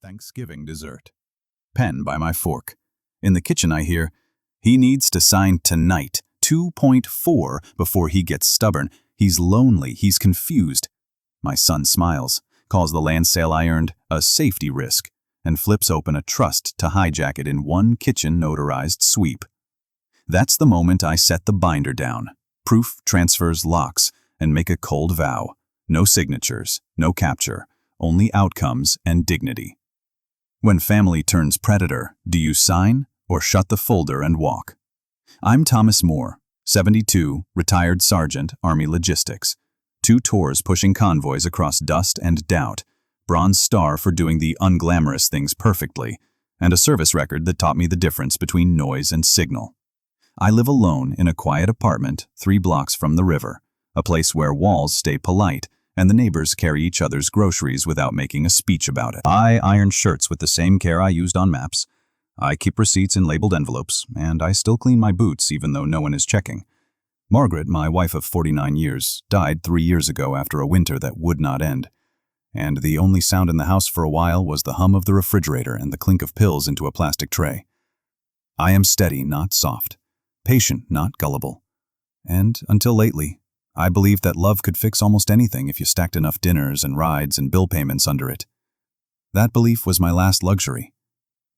Thanksgiving dessert. Pen by my fork. In the kitchen I hear, he needs to sign tonight, 2.4, before he gets stubborn. He's lonely, he's confused. My son smiles, calls the land sale I earned a safety risk, and flips open a trust to hijack it in one kitchen notarized sweep. That's the moment I set the binder down, proof, transfers, locks, and make a cold vow. No signatures, no capture, only outcomes and dignity. When family turns predator, do you sign or shut the folder and walk? I'm Thomas Moore, 72, retired sergeant, Army Logistics. 2 tours pushing convoys across dust and doubt, Bronze Star for doing the unglamorous things perfectly, and a service record that taught me the difference between noise and signal. I live alone in a quiet apartment 3 blocks from the river, a place where walls stay polite and the neighbors carry each other's groceries without making a speech about it. I iron shirts with the same care I used on maps. I keep receipts in labeled envelopes, and I still clean my boots even though no one is checking. Margaret, my wife of 49 years, died 3 years ago after a winter that would not end. And the only sound in the house for a while was the hum of the refrigerator and the clink of pills into a plastic tray. I am steady, not soft. Patient, not gullible. And until lately, I believed that love could fix almost anything if you stacked enough dinners and rides and bill payments under it. That belief was my last luxury.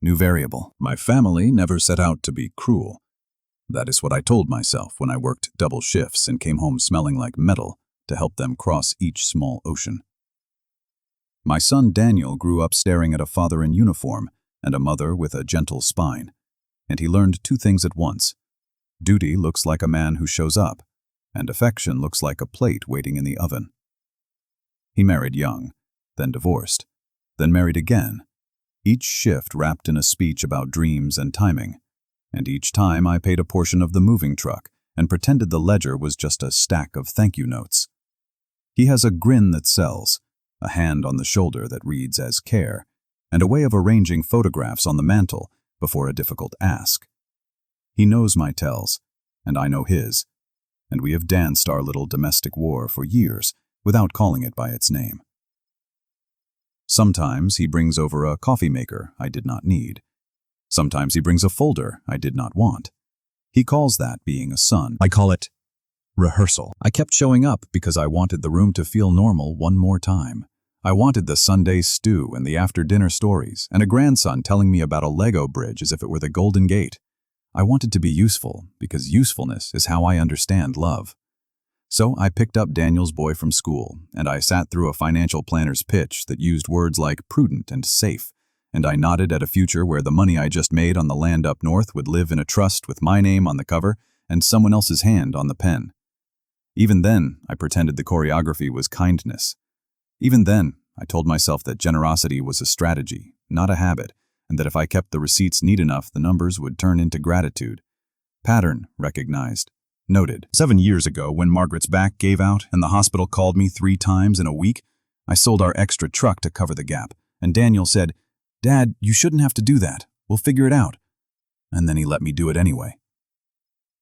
New variable. My family never set out to be cruel. That is what I told myself when I worked double shifts and came home smelling like metal to help them cross each small ocean. My son Daniel grew up staring at a father in uniform and a mother with a gentle spine, and he learned 2 things at once. Duty looks like a man who shows up, and affection looks like a plate waiting in the oven. He married young, then divorced, then married again, each shift wrapped in a speech about dreams and timing, and each time I paid a portion of the moving truck and pretended the ledger was just a stack of thank you notes. He has a grin that sells, a hand on the shoulder that reads as care, and a way of arranging photographs on the mantel before a difficult ask. He knows my tells, and I know his, and we have danced our little domestic war for years without calling it by its name. Sometimes he brings over a coffee maker I did not need. Sometimes he brings a folder I did not want. He calls that being a son. I call it rehearsal. I kept showing up because I wanted the room to feel normal one more time. I wanted the Sunday stew and the after-dinner stories and a grandson telling me about a Lego bridge as if it were the Golden Gate. I wanted to be useful because usefulness is how I understand love. So I picked up Daniel's boy from school, and I sat through a financial planner's pitch that used words like prudent and safe, and I nodded at a future where the money I just made on the land up north would live in a trust with my name on the cover and someone else's hand on the pen. Even then, I pretended the choreography was kindness. Even then, I told myself that generosity was a strategy, not a habit, and that if I kept the receipts neat enough, the numbers would turn into gratitude. Pattern recognized. Noted. 7 years ago, when Margaret's back gave out and the hospital called me 3 times in a week, I sold our extra truck to cover the gap, and Daniel said, "Dad, you shouldn't have to do that. We'll figure it out." And then he let me do it anyway.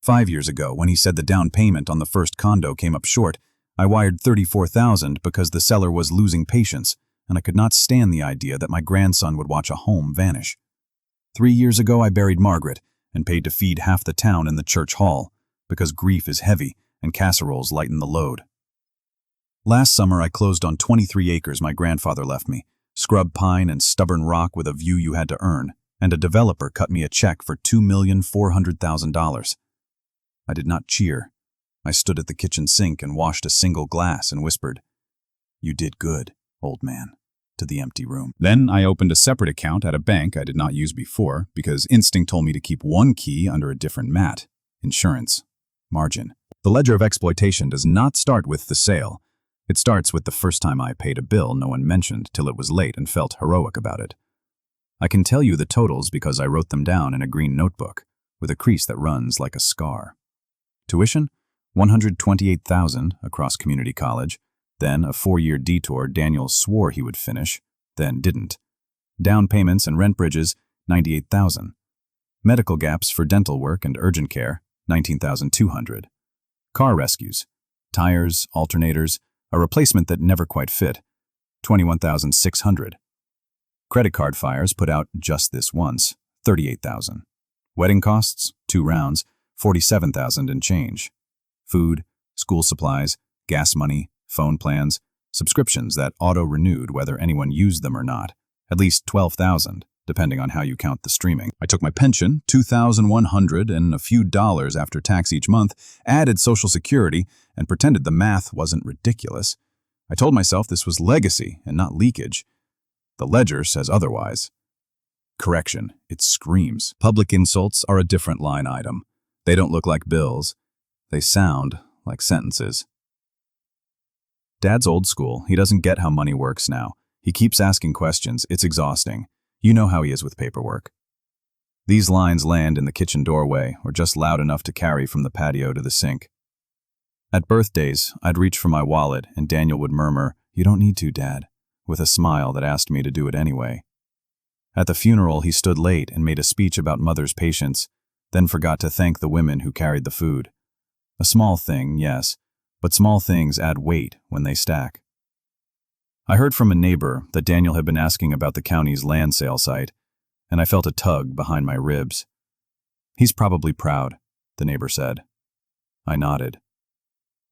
5 years ago, when he said the down payment on the first condo came up short, I wired $34,000 because the seller was losing patience, and I could not stand the idea that my grandson would watch a home vanish. 3 years ago, I buried Margaret and paid to feed half the town in the church hall, because grief is heavy and casseroles lighten the load. Last summer, I closed on 23 acres my grandfather left me, scrub pine and stubborn rock with a view you had to earn, and a developer cut me a check for $2,400,000. I did not cheer. I stood at the kitchen sink and washed a single glass and whispered, "You did good, old man," to the empty room. Then I opened a separate account at a bank I did not use before because instinct told me to keep one key under a different mat. Insurance. Margin. The ledger of exploitation does not start with the sale. It starts with the first time I paid a bill no one mentioned till it was late and felt heroic about it. I can tell you the totals because I wrote them down in a green notebook with a crease that runs like a scar. Tuition? $128,000 across community college. Then a 4-year detour Daniel swore he would finish, then didn't. Down payments and rent bridges, $98,000. Medical gaps for dental work and urgent care, $19,200. Car rescues, tires, alternators, a replacement that never quite fit, $21,600. Credit card fires put out just this once, 38,000. Wedding costs, 2 rounds, 47,000 and change. Food, school supplies, gas money, phone plans, subscriptions that auto-renewed whether anyone used them or not, at least 12,000, depending on how you count the streaming. I took my pension, $2,100 and a few dollars after tax each month, added Social Security, and pretended the math wasn't ridiculous. I told myself this was legacy and not leakage. The ledger says otherwise. Correction, it screams. Public insults are a different line item. They don't look like bills. They sound like sentences. Dad's old school. He doesn't get how money works now. He keeps asking questions. It's exhausting. You know how he is with paperwork. These lines land in the kitchen doorway or just loud enough to carry from the patio to the sink. At birthdays, I'd reach for my wallet and Daniel would murmur, "You don't need to, Dad," with a smile that asked me to do it anyway. At the funeral, he stood late and made a speech about mother's patience, then forgot to thank the women who carried the food. A small thing, yes, but small things add weight when they stack. I heard from a neighbor that Daniel had been asking about the county's land sale site, and I felt a tug behind my ribs. "He's probably proud," the neighbor said. I nodded.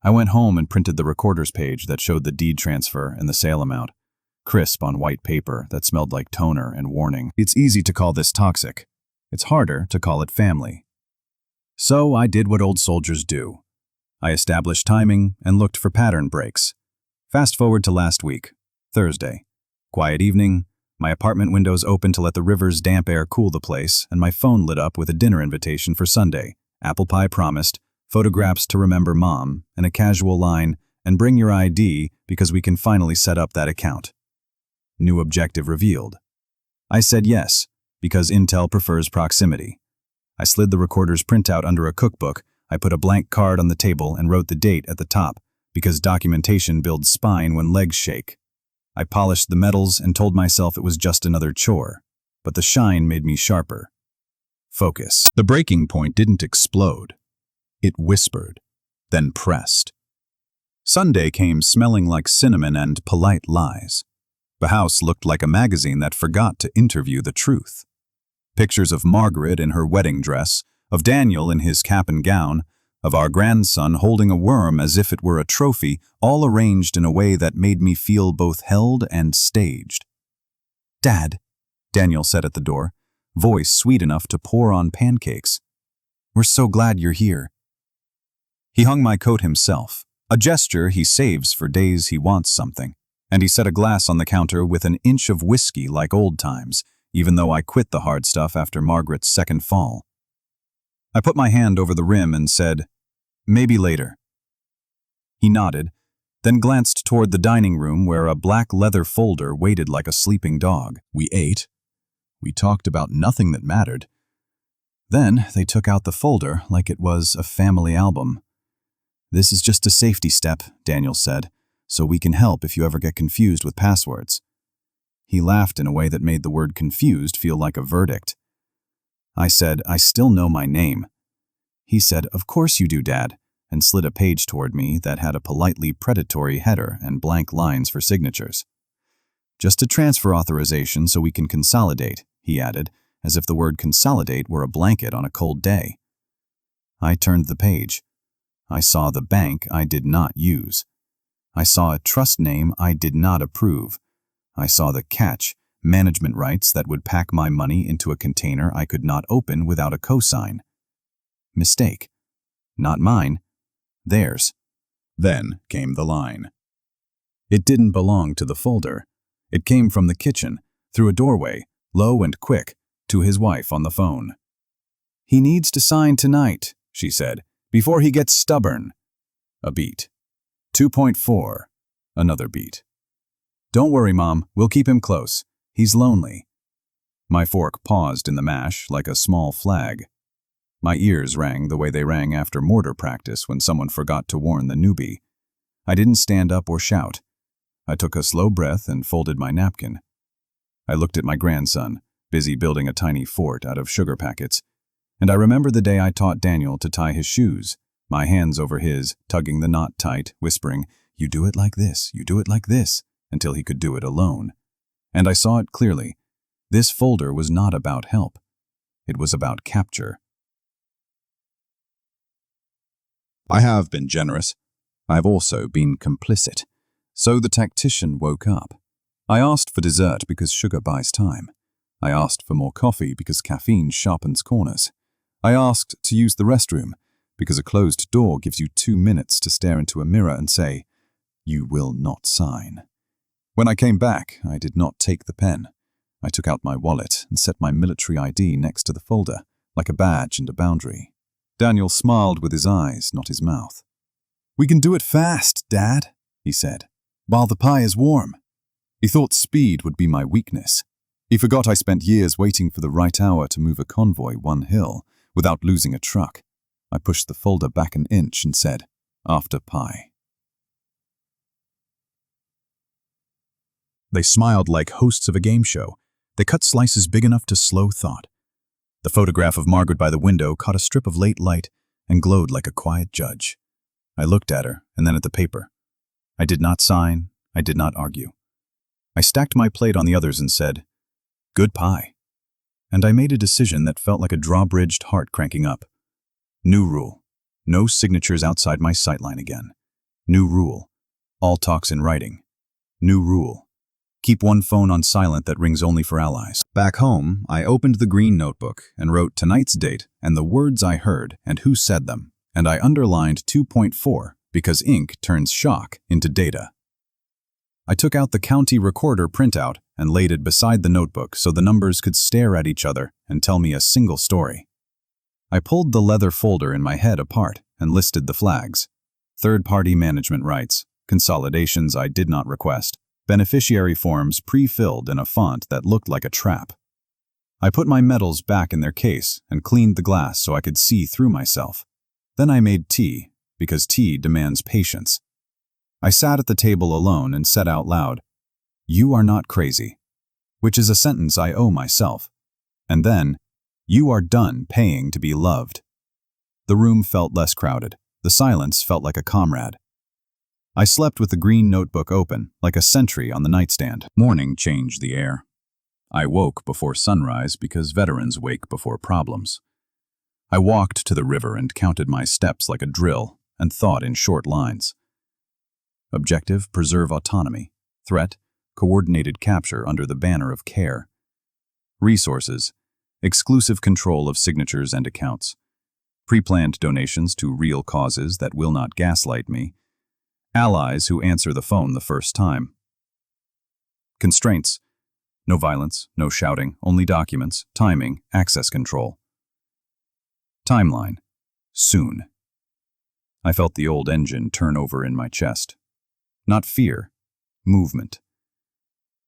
I went home and printed the recorder's page that showed the deed transfer and the sale amount, crisp on white paper that smelled like toner and warning. It's easy to call this toxic. It's harder to call it family. So I did what old soldiers do. I established timing and looked for pattern breaks. Fast forward to last week, Thursday. Quiet evening, my apartment windows open to let the river's damp air cool the place, and my phone lit up with a dinner invitation for Sunday. Apple pie promised, photographs to remember Mom, and a casual line, "And bring your ID because we can finally set up that account." New objective revealed. I said yes, because Intel prefers proximity. I slid the recorder's printout under a cookbook. I put a blank card on the table and wrote the date at the top, because documentation builds spine when legs shake. I polished the metals and told myself it was just another chore, but the shine made me sharper. Focus. The breaking point didn't explode. It whispered, then pressed. Sunday came smelling like cinnamon and polite lies. The house looked like a magazine that forgot to interview the truth. Pictures of Margaret in her wedding dress, of Daniel in his cap and gown, of our grandson holding a worm as if it were a trophy, all arranged in a way that made me feel both held and staged. "Dad," Daniel said at the door, voice sweet enough to pour on pancakes. "We're so glad you're here." He hung my coat himself, a gesture he saves for days he wants something, and he set a glass on the counter with an inch of whiskey like old times, even though I quit the hard stuff after Margaret's second fall. I put my hand over the rim and said, "Maybe later." He nodded, then glanced toward the dining room where a black leather folder waited like a sleeping dog. We ate. We talked about nothing that mattered. Then they took out the folder like it was a family album. "This is just a safety step," Daniel said, "so we can help if you ever get confused with passwords." He laughed in a way that made the word confused feel like a verdict. I said, "I still know my name." He said, "Of course you do, Dad," and slid a page toward me that had a politely predatory header and blank lines for signatures. "Just a transfer authorization so we can consolidate," he added, as if the word consolidate were a blanket on a cold day. I turned the page. I saw the bank I did not use. I saw a trust name I did not approve. I saw the catch, management rights that would pack my money into a container I could not open without a cosign. Mistake. Not mine. Theirs. Then came the line. It didn't belong to the folder. It came from the kitchen, through a doorway, low and quick, to his wife on the phone. "He needs to sign tonight," she said, "before he gets stubborn." A beat. 2.4. Another beat. "Don't worry, Mom. We'll keep him close. He's lonely." My fork paused in the mash like a small flag. My ears rang the way they rang after mortar practice when someone forgot to warn the newbie. I didn't stand up or shout. I took a slow breath and folded my napkin. I looked at my grandson, busy building a tiny fort out of sugar packets, and I remember the day I taught Daniel to tie his shoes, my hands over his, tugging the knot tight, whispering, "You do it like this, you do it like this," until he could do it alone. And I saw it clearly, This folder was not about help. It was about capture. I have been generous. I've also been complicit. So the tactician woke up. I asked for dessert because sugar buys time. I asked for more coffee because caffeine sharpens corners. I asked to use the restroom because a closed door gives you 2 minutes to stare into a mirror and say, "You will not sign." When I came back, I did not take the pen. I took out my wallet and set my military ID next to the folder, like a badge and a boundary. Daniel smiled with his eyes, not his mouth. "We can do it fast, Dad," he said, "while the pie is warm." He thought speed would be my weakness. He forgot I spent years waiting for the right hour to move a convoy 1 hill without losing a truck. I pushed the folder back an inch and said, "After pie." They smiled like hosts of a game show. They cut slices big enough to slow thought. The photograph of Margaret by the window caught a strip of late light and glowed like a quiet judge. I looked at her and then at the paper. I did not sign. I did not argue. I stacked my plate on the others and said, "Good pie." And I made a decision that felt like a drawbridged heart cranking up. New rule. No signatures outside my sightline again. New rule. All talks in writing. New rule. Keep one phone on silent that rings only for allies. Back home, I opened the green notebook and wrote tonight's date and the words I heard and who said them, and I underlined 2.4 because ink turns shock into data. I took out the county recorder printout and laid it beside the notebook so the numbers could stare at each other and tell me a single story. I pulled the leather folder in my head apart and listed the flags. Third-party management rights, consolidations I did not request, beneficiary forms pre-filled in a font that looked like a trap. I put my medals back in their case and cleaned the glass so I could see through myself. Then I made tea, because tea demands patience. I sat at the table alone and said out loud, "You are not crazy," which is a sentence I owe myself. And then, "You are done paying to be loved." The room felt less crowded. The silence felt like a comrade. I slept with the green notebook open, like a sentry on the nightstand. Morning changed the air. I woke before sunrise because veterans wake before problems. I walked to the river and counted my steps like a drill and thought in short lines. Objective, preserve autonomy. Threat, coordinated capture under the banner of care. Resources, exclusive control of signatures and accounts. Pre-planned donations to real causes that will not gaslight me. Allies who answer the phone the first time. Constraints, no violence, no shouting, only documents, timing, access control. Timeline, soon. I felt the old engine turn over in my chest. Not fear, movement.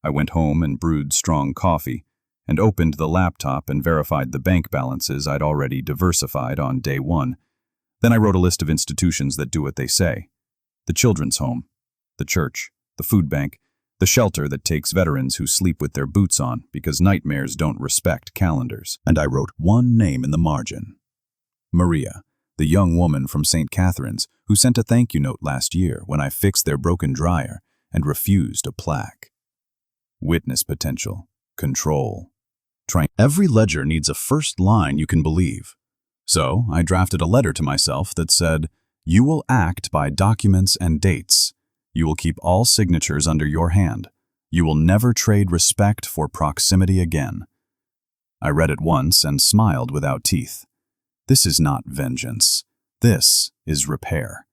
I went home and brewed strong coffee, and opened the laptop and verified the bank balances I'd already diversified on day 1. Then I wrote a list of institutions that do what they say. The children's home, the church, the food bank, the shelter that takes veterans who sleep with their boots on because nightmares don't respect calendars. And I wrote one name in the margin. Maria, the young woman from St. Catherine's who sent a thank you note last year when I fixed their broken dryer and refused a plaque. Witness potential, control. Every ledger needs a first line you can believe. So I drafted a letter to myself that said, "You will act by documents and dates. You will keep all signatures under your hand. You will never trade respect for proximity again." I read it once and smiled without teeth. This is not vengeance. This is repair.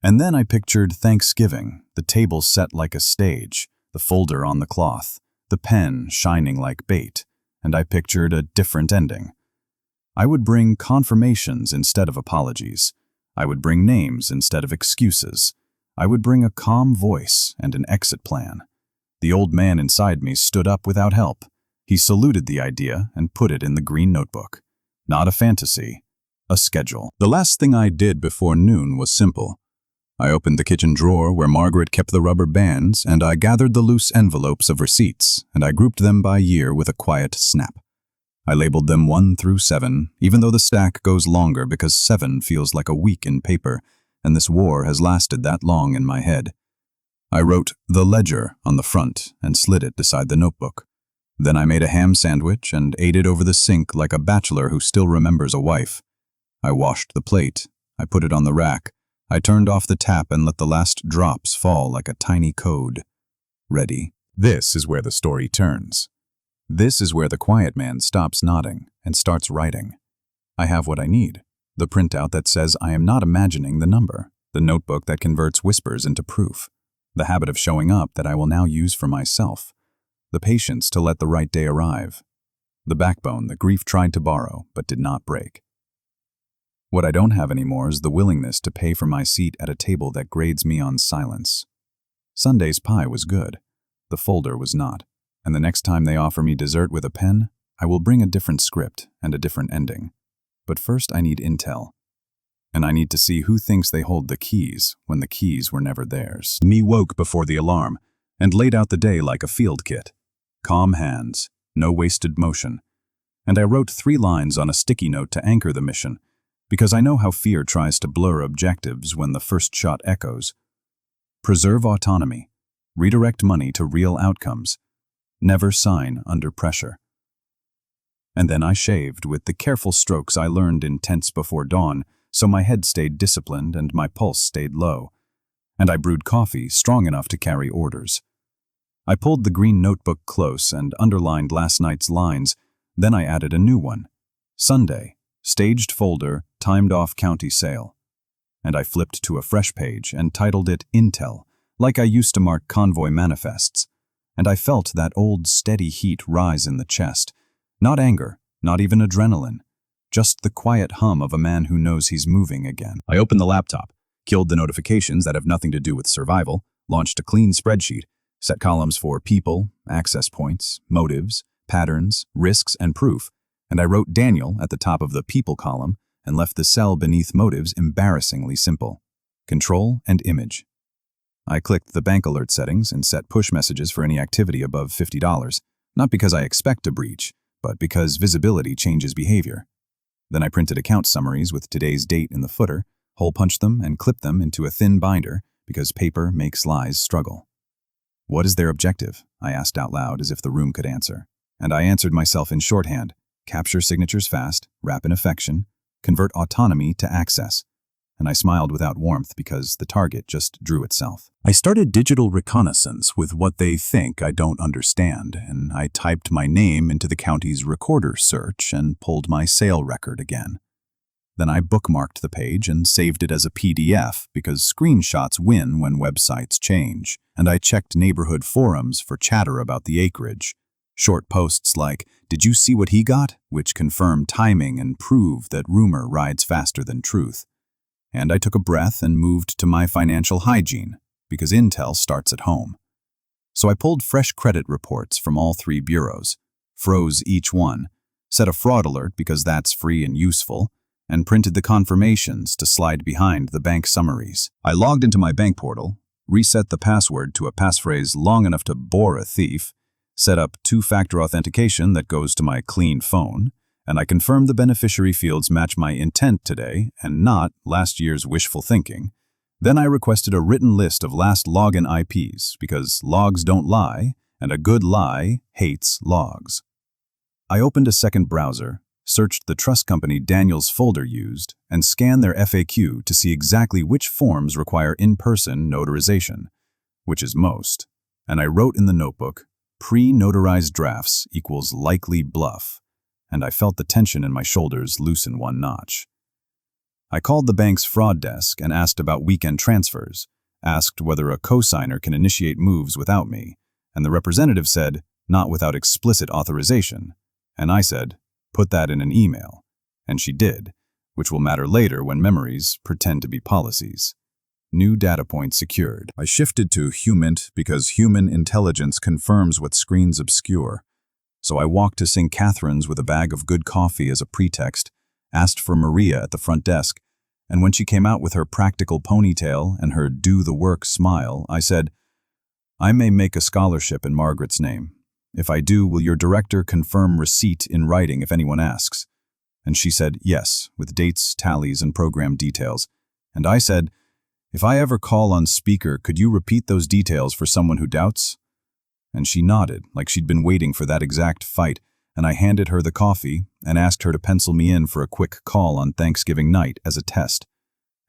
And then I pictured Thanksgiving, the table set like a stage, the folder on the cloth, the pen shining like bait, and I pictured a different ending. I would bring confirmations instead of apologies. I would bring names instead of excuses. I would bring a calm voice and an exit plan. The old man inside me stood up without help. He saluted the idea and put it in the green notebook. Not a fantasy, a schedule. The last thing I did before noon was simple. I opened the kitchen drawer where Margaret kept the rubber bands, and I gathered the loose envelopes of receipts, and I grouped them by year with a quiet snap. I labeled them 1 through 7, even though the stack goes longer because 7 feels like a week in paper, and this war has lasted that long in my head. I wrote "The Ledger" on the front and slid it beside the notebook. Then I made a ham sandwich and ate it over the sink like a bachelor who still remembers a wife. I washed the plate. I put it on the rack. I turned off the tap and let the last drops fall like a tiny code. Ready. This is where the story turns. This is where the quiet man stops nodding and starts writing. I have what I need. The printout that says I am not imagining the number. The notebook that converts whispers into proof. The habit of showing up that I will now use for myself. The patience to let the right day arrive. The backbone that grief tried to borrow but did not break. What I don't have anymore is the willingness to pay for my seat at a table that grades me on silence. Sunday's pie was good. The folder was not. And the next time they offer me dessert with a pen, I will bring a different script and a different ending. But first I need intel. And I need to see who thinks they hold the keys when the keys were never theirs. Me woke before the alarm and laid out the day like a field kit. Calm hands, no wasted motion. And I wrote 3 lines on a sticky note to anchor the mission, because I know how fear tries to blur objectives when the first shot echoes. Preserve autonomy. Redirect money to real outcomes. Never sign under pressure. And then I shaved with the careful strokes I learned in Tents Before Dawn, so my head stayed disciplined and my pulse stayed low. And I brewed coffee strong enough to carry orders. I pulled the green notebook close and underlined last night's lines, then I added a new one. Sunday, staged folder, timed off county sale. And I flipped to a fresh page and titled it Intel, like I used to mark convoy manifests. And I felt that old steady heat rise in the chest. Not anger, not even adrenaline. Just the quiet hum of a man who knows he's moving again. I opened the laptop, killed the notifications that have nothing to do with survival, launched a clean spreadsheet, set columns for people, access points, motives, patterns, risks, and proof, and I wrote Daniel at the top of the people column and left the cell beneath motives embarrassingly simple. Control and image. I clicked the bank alert settings and set push messages for any activity above $50, not because I expect to breach, but because visibility changes behavior. Then I printed account summaries with today's date in the footer, hole-punched them and clipped them into a thin binder because paper makes lies struggle. What is their objective? I asked out loud as if the room could answer. And I answered myself in shorthand. Capture signatures fast, wrap in affection, convert autonomy to access. And I smiled without warmth because the target just drew itself. I started digital reconnaissance with what they think I don't understand, and I typed my name into the county's recorder search and pulled my sale record again. Then I bookmarked the page and saved it as a PDF because screenshots win when websites change, and I checked neighborhood forums for chatter about the acreage. Short posts like, "Did you see what he got?" which confirm timing and prove that rumor rides faster than truth. And I took a breath and moved to my financial hygiene, because intel starts at home. So I pulled fresh credit reports from all 3 bureaus, froze each one, set a fraud alert because that's free and useful, and printed the confirmations to slide behind the bank summaries. I logged into my bank portal, reset the password to a passphrase long enough to bore a thief, set up 2-factor authentication that goes to my clean phone, and I confirmed the beneficiary fields match my intent today and not last year's wishful thinking. Then I requested a written list of last login IPs because logs don't lie, and a good lie hates logs. I opened a second browser, searched the trust company Daniel's folder used, and scanned their FAQ to see exactly which forms require in-person notarization, which is most. And I wrote in the notebook, pre-notarized drafts equals likely bluff, and I felt the tension in my shoulders loosen one notch. I called the bank's fraud desk and asked about weekend transfers, asked whether a cosigner can initiate moves without me, and the representative said, not without explicit authorization, and I said, put that in an email, and she did, which will matter later when memories pretend to be policies. New data point secured. I shifted to human because human intelligence confirms what screens obscure. So I walked to St. Catherine's with a bag of good coffee as a pretext, asked for Maria at the front desk, and when she came out with her practical ponytail and her do-the-work smile, I said, I may make a scholarship in Margaret's name. If I do, will your director confirm receipt in writing if anyone asks? And she said, yes, with dates, tallies, and program details. And I said, if I ever call on speaker, could you repeat those details for someone who doubts? and she nodded like she'd been waiting for that exact fight, and I handed her the coffee and asked her to pencil me in for a quick call on Thanksgiving night as a test.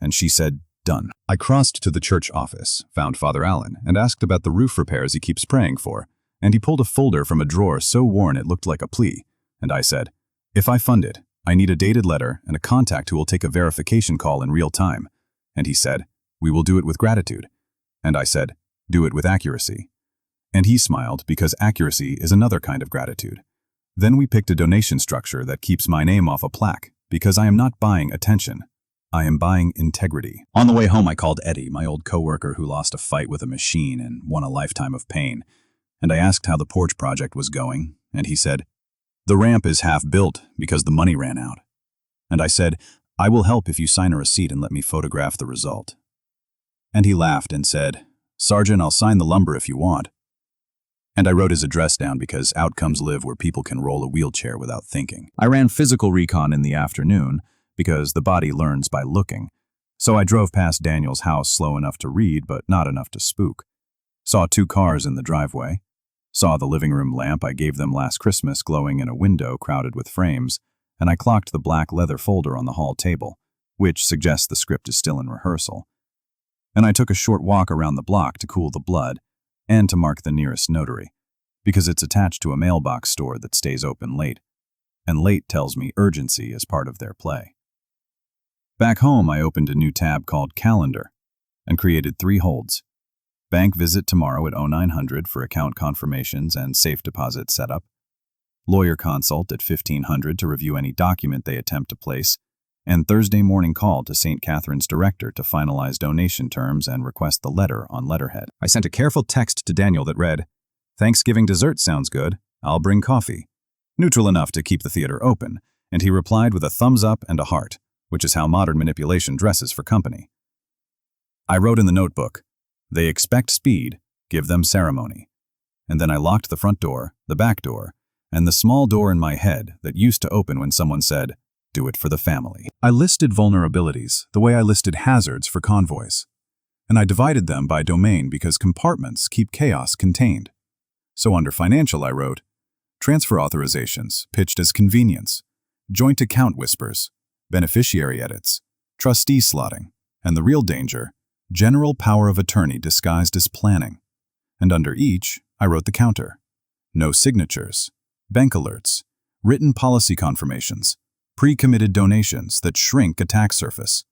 And she said, done. I crossed to the church office, found Father Allen, and asked about the roof repairs he keeps praying for, and he pulled a folder from a drawer so worn it looked like a plea, and I said, if I fund it, I need a dated letter and a contact who will take a verification call in real time. And he said, we will do it with gratitude. And I said, do it with accuracy. And he smiled because accuracy is another kind of gratitude. Then we picked a donation structure that keeps my name off a plaque, because I am not buying attention. I am buying integrity. On the way home, I called Eddie, my old coworker who lost a fight with a machine and won a lifetime of pain. And I asked how the porch project was going, and he said, the ramp is half built because the money ran out. And I said, I will help if you sign a receipt and let me photograph the result. And he laughed and said, Sergeant, I'll sign the lumber if you want. And I wrote his address down because outcomes live where people can roll a wheelchair without thinking. I ran physical recon in the afternoon because the body learns by looking. So I drove past Daniel's house slow enough to read but not enough to spook. Saw 2 cars in the driveway. Saw the living room lamp I gave them last Christmas glowing in a window crowded with frames, and I clocked the black leather folder on the hall table, which suggests the script is still in rehearsal. And I took a short walk around the block to cool the blood and to mark the nearest notary, because it's attached to a mailbox store that stays open late, and late tells me urgency is part of their play. Back home, I opened a new tab called Calendar and created 3 holds. Bank visit tomorrow at 0900 for account confirmations and safe deposit setup. Lawyer consult at 1500 to review any document they attempt to place. And Thursday morning call to St. Catherine's director to finalize donation terms and request the letter on letterhead. I sent a careful text to Daniel that read, Thanksgiving dessert sounds good. I'll bring coffee. Neutral enough to keep the theater open, and he replied with a thumbs up and a heart, which is how modern manipulation dresses for company. I wrote in the notebook, they expect speed, give them ceremony. And then I locked the front door, the back door, and the small door in my head that used to open when someone said, do it for the family. I listed vulnerabilities the way I listed hazards for convoys. And I divided them by domain because compartments keep chaos contained. So under financial I wrote, transfer authorizations pitched as convenience, joint account whispers, beneficiary edits, trustee slotting, and the real danger, general power of attorney disguised as planning. And under each, I wrote the counter. No signatures, bank alerts, written policy confirmations, pre-committed donations that shrink a tax surface.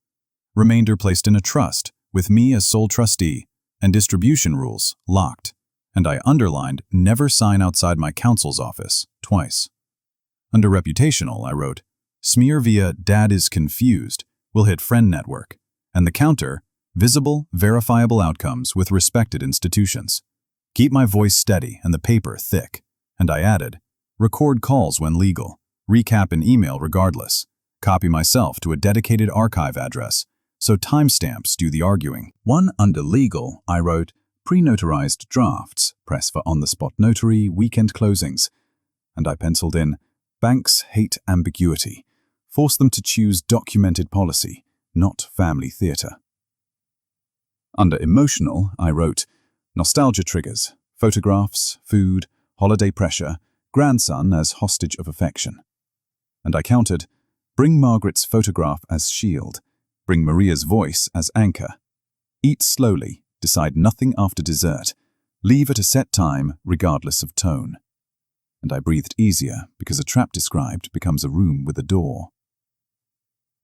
Remainder placed in a trust, with me as sole trustee, and distribution rules locked. And I underlined never sign outside my counsel's office twice. Under reputational, I wrote, smear via dad is confused will hit friend network, and the counter, visible, verifiable outcomes with respected institutions. Keep my voice steady and the paper thick. And I added, record calls when legal, recap in email regardless, copy myself to a dedicated archive address, so timestamps do the arguing. One under legal, I wrote, pre-notarized drafts, press for on-the-spot notary, weekend closings. And I penciled in, banks hate ambiguity. Force them to choose documented policy, not family theater. Under emotional, I wrote, nostalgia triggers, photographs, food, holiday pressure, grandson as hostage of affection. And I countered, bring Margaret's photograph as shield, bring Maria's voice as anchor. Eat slowly, decide nothing after dessert, leave at a set time regardless of tone. And I breathed easier because a trap described becomes a room with a door.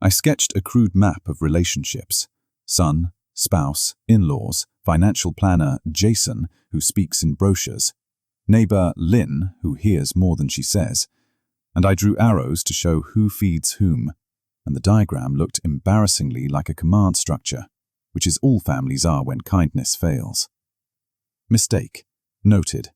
I sketched a crude map of relationships, son, spouse, in-laws, financial planner Jason, who speaks in brochures, neighbor Lynn, who hears more than she says, and I drew arrows to show who feeds whom, and the diagram looked embarrassingly like a command structure, which is all families are when kindness fails. Mistake. Noted.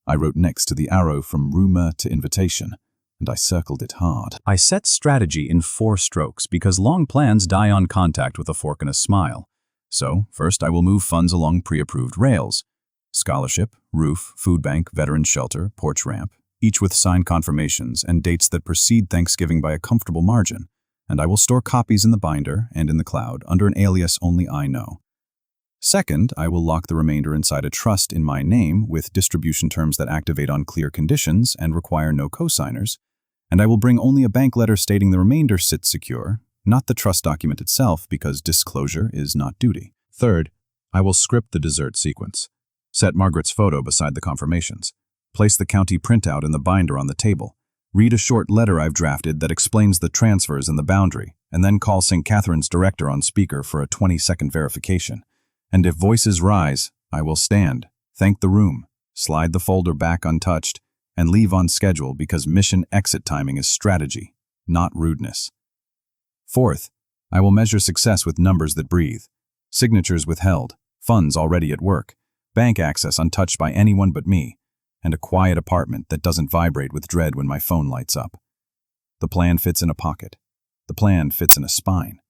I wrote next to the arrow from rumor to invitation, and I circled it hard. I set strategy in 4 strokes because long plans die on contact with a fork and a smile. So, first I will move funds along pre-approved rails. Scholarship, roof, food bank, veteran shelter, porch ramp, each with signed confirmations and dates that precede Thanksgiving by a comfortable margin. And I will store copies in the binder and in the cloud under an alias only I know. Second, I will lock the remainder inside a trust in my name with distribution terms that activate on clear conditions and require no co-signers, and I will bring only a bank letter stating the remainder sits secure, not the trust document itself because disclosure is not duty. Third, I will script the dessert sequence. Set Margaret's photo beside the confirmations. Place the county printout in the binder on the table. Read a short letter I've drafted that explains the transfers and the boundary, and then call St. Catherine's director on speaker for a 20-second verification. And if voices rise, I will stand, thank the room, slide the folder back untouched, and leave on schedule because mission exit timing is strategy, not rudeness. Fourth, I will measure success with numbers that breathe. Signatures withheld, funds already at work, bank access untouched by anyone but me, and a quiet apartment that doesn't vibrate with dread when my phone lights up. The plan fits in a pocket. The plan fits in a spine.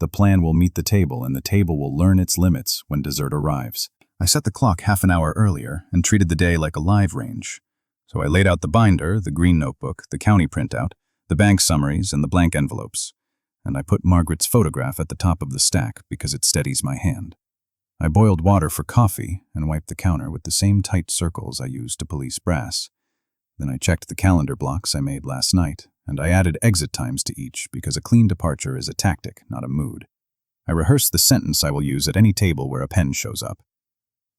The plan will meet the table, and the table will learn its limits when dessert arrives. I set the clock half an hour earlier and treated the day like a live range. So I laid out the binder, the green notebook, the county printout, the bank summaries, and the blank envelopes. And I put Margaret's photograph at the top of the stack because it steadies my hand. I boiled water for coffee and wiped the counter with the same tight circles I used to police brass. Then I checked the calendar blocks I made last night, and I added exit times to each because a clean departure is a tactic, not a mood. I rehearsed the sentence I will use at any table where a pen shows up.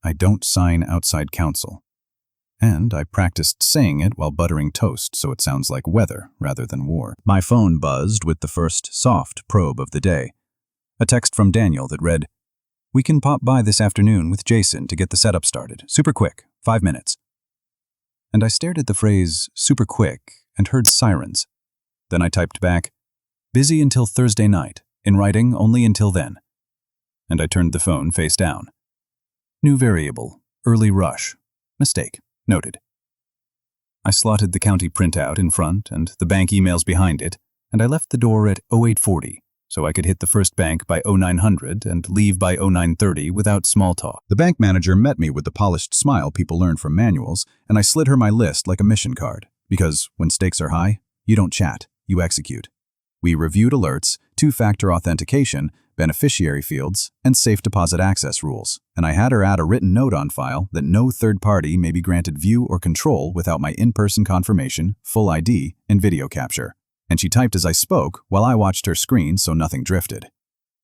I don't sign outside counsel. And I practiced saying it while buttering toast so it sounds like weather rather than war. My phone buzzed with the first soft probe of the day. A text from Daniel that read, "We can pop by this afternoon with Jason to get the setup started. Super quick, 5 minutes." And I stared at the phrase, super quick, and heard sirens. Then I typed back, "Busy until Thursday night. In writing, only until then." And I turned the phone face down. New variable, early rush. Mistake, noted. I slotted the county printout in front and the bank emails behind it, and I left the door at 0840 so I could hit the first bank by 0900 and leave by 0930 without small talk. The bank manager met me with the polished smile people learn from manuals, and I slid her my list like a mission card, because when stakes are high, you don't chat, you execute. We reviewed alerts, two-factor authentication, beneficiary fields, and safe deposit access rules, and I had her add a written note on file that no third party may be granted view or control without my in-person confirmation, full ID, and video capture. And she typed as I spoke while I watched her screen so nothing drifted.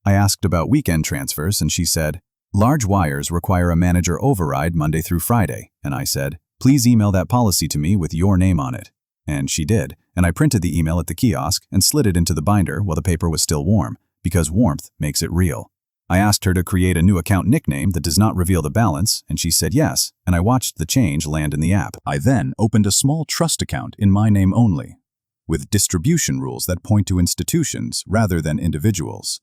I asked about weekend transfers, and she said, "Large wires require a manager override Monday through Friday," and I said, "Please email that policy to me with your name on it." And she did, and I printed the email at the kiosk and slid it into the binder while the paper was still warm, because warmth makes it real. I asked her to create a new account nickname that does not reveal the balance, and she said yes, and I watched the change land in the app. I then opened a small trust account in my name only, with distribution rules that point to institutions rather than individuals.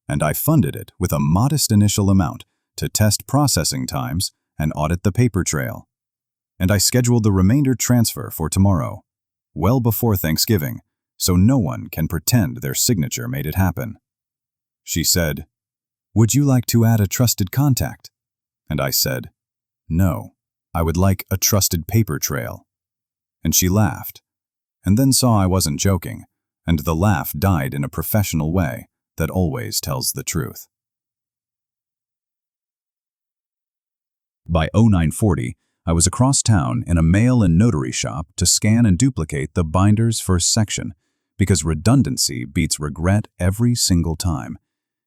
And I funded it with a modest initial amount to test processing times and audit the paper trail. And I scheduled the remainder transfer for tomorrow, well before Thanksgiving, so no one can pretend their signature made it happen. She said, "Would you like to add a trusted contact?" And I said, "No, I would like a trusted paper trail." And she laughed, and then saw I wasn't joking, and the laugh died in a professional way that always tells the truth. By 0940, I was across town in a mail and notary shop to scan and duplicate the binder's first section, because redundancy beats regret every single time,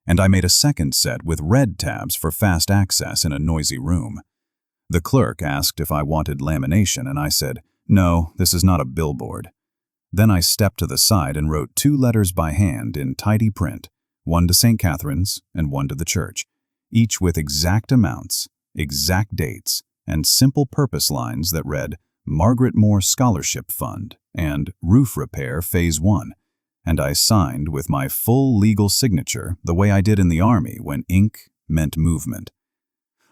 and I made a second set with red tabs for fast access in a noisy room. The clerk asked if I wanted lamination, and I said, "No, this is not a billboard." Then I stepped to the side and wrote 2 letters by hand in tidy print, one to St. Catherine's and one to the church, each with exact amounts, exact dates, and simple purpose lines that read, "Margaret Moore Scholarship Fund" and "Roof Repair Phase 1", and I signed with my full legal signature the way I did in the Army when ink meant movement.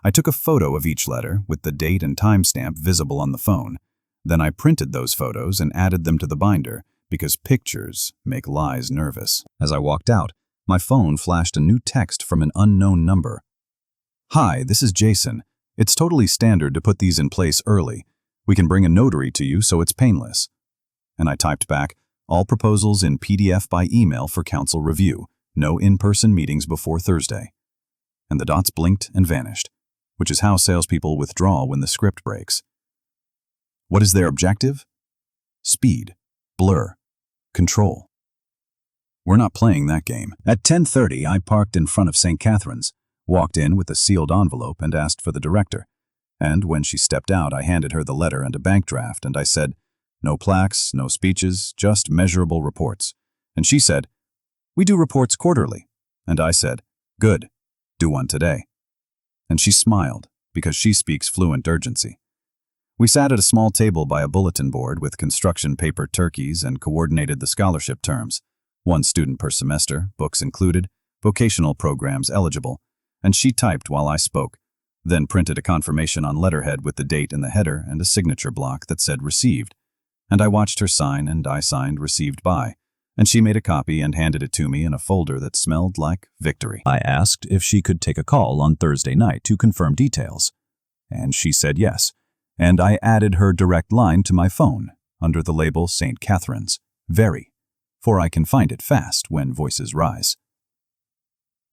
I took a photo of each letter with the date and timestamp visible on the phone. Then I printed those photos and added them to the binder because pictures make lies nervous. As I walked out, my phone flashed a new text from an unknown number. "Hi, this is Jason. It's totally standard to put these in place early. We can bring a notary to you so it's painless." And I typed back, "All proposals in PDF by email for council review. No in-person meetings before Thursday." and the dots blinked and vanished, which is how salespeople withdraw when the script breaks. What is their objective? Speed, blur, control. We're not playing that game. At 10:30, I parked in front of St. Catherine's, walked in with a sealed envelope and asked for the director. And when she stepped out, I handed her the letter and a bank draft, and I said, "No plaques, no speeches, just measurable reports." And she said, "We do reports quarterly." And I said, "Good, do one today." And she smiled, because she speaks fluent urgency. We sat at a small table by a bulletin board with construction paper turkeys and coordinated the scholarship terms. 1 student per semester, books included, vocational programs eligible, and she typed while I spoke, then printed a confirmation on letterhead with the date in the header and a signature block that said received. And I watched her sign and I signed received by, and she made a copy and handed it to me in a folder that smelled like victory. I asked if she could take a call on Thursday night to confirm details, and she said yes, and I added her direct line to my phone under the label St. Catherine's, very, for I can find it fast when voices rise.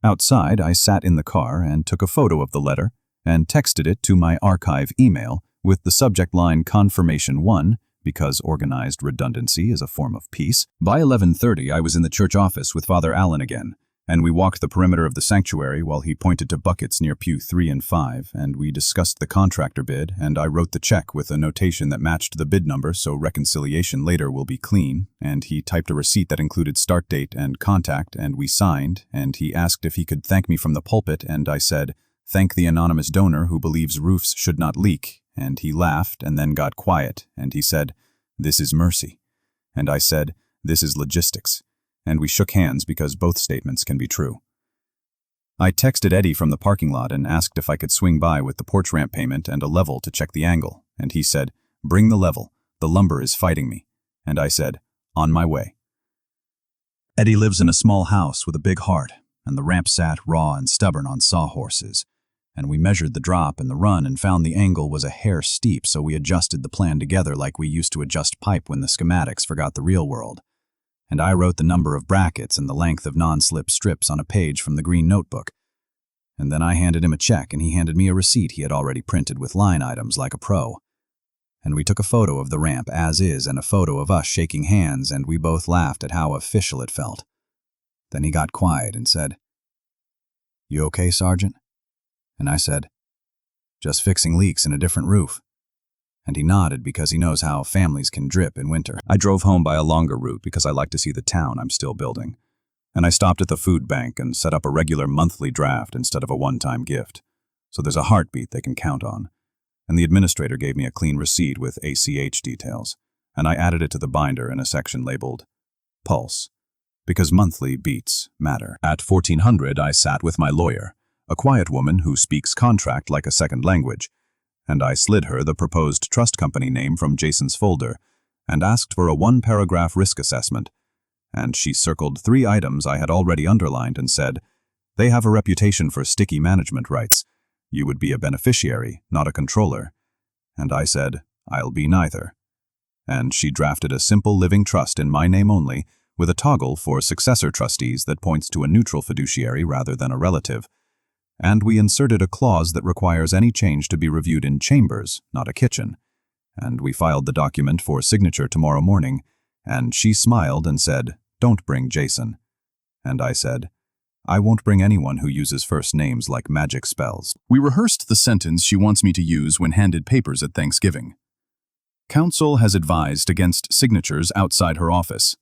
Outside, I sat in the car and took a photo of the letter and texted it to my archive email with the subject line Confirmation 1, because organized redundancy is a form of peace. By 11:30, I was in the church office with Father Allen again, and we walked the perimeter of the sanctuary while he pointed to buckets near pew 3 and 5, and we discussed the contractor bid, and I wrote the check with a notation that matched the bid number so reconciliation later will be clean, and he typed a receipt that included start date and contact, and we signed, and he asked if he could thank me from the pulpit, and I said, "Thank the anonymous donor who believes roofs should not leak," and he laughed and then got quiet, and he said, "This is mercy," and I said, "This is logistics," and we shook hands because both statements can be true. I texted Eddie from the parking lot and asked if I could swing by with the porch ramp payment and a level to check the angle, and he said, "Bring the level, the lumber is fighting me," and I said, "On my way." Eddie lives in a small house with a big heart, and the ramp sat raw and stubborn on sawhorses, and we measured the drop and the run and found the angle was a hair steep, so we adjusted the plan together like we used to adjust pipe when the schematics forgot the real world. And I wrote the number of brackets and the length of non-slip strips on a page from the green notebook. And then I handed him a check and he handed me a receipt he had already printed with line items like a pro. And we took a photo of the ramp as is and a photo of us shaking hands, and we both laughed at how official it felt. Then he got quiet and said, "You okay, Sergeant?" And I said, "Just fixing leaks in a different roof." And he nodded because he knows how families can drip in winter. I drove home by a longer route because I like to see the town I'm still building. And I stopped at the food bank and set up a regular monthly draft instead of a one-time gift. So there's a heartbeat they can count on. And the administrator gave me a clean receipt with ACH details, and I added it to the binder in a section labeled Pulse, because monthly beats matter. At 1400, I sat with my lawyer, a quiet woman who speaks contract like a second language, and I slid her the proposed trust company name from Jason's folder and asked for a 1-paragraph risk assessment, and she circled 3 items I had already underlined and said, "They have a reputation for sticky management rights. You would be a beneficiary, not a controller." And I said, "I'll be neither." And she drafted a simple living trust in my name only, with a toggle for successor trustees that points to a neutral fiduciary rather than a relative. And we inserted a clause that requires any change to be reviewed in chambers, not a kitchen. And we filed the document for signature tomorrow morning, and she smiled and said, "Don't bring Jason." And I said, "I won't bring anyone who uses first names like magic spells." We rehearsed the sentence she wants me to use when handed papers at Thanksgiving. Counsel has advised against signatures outside her office.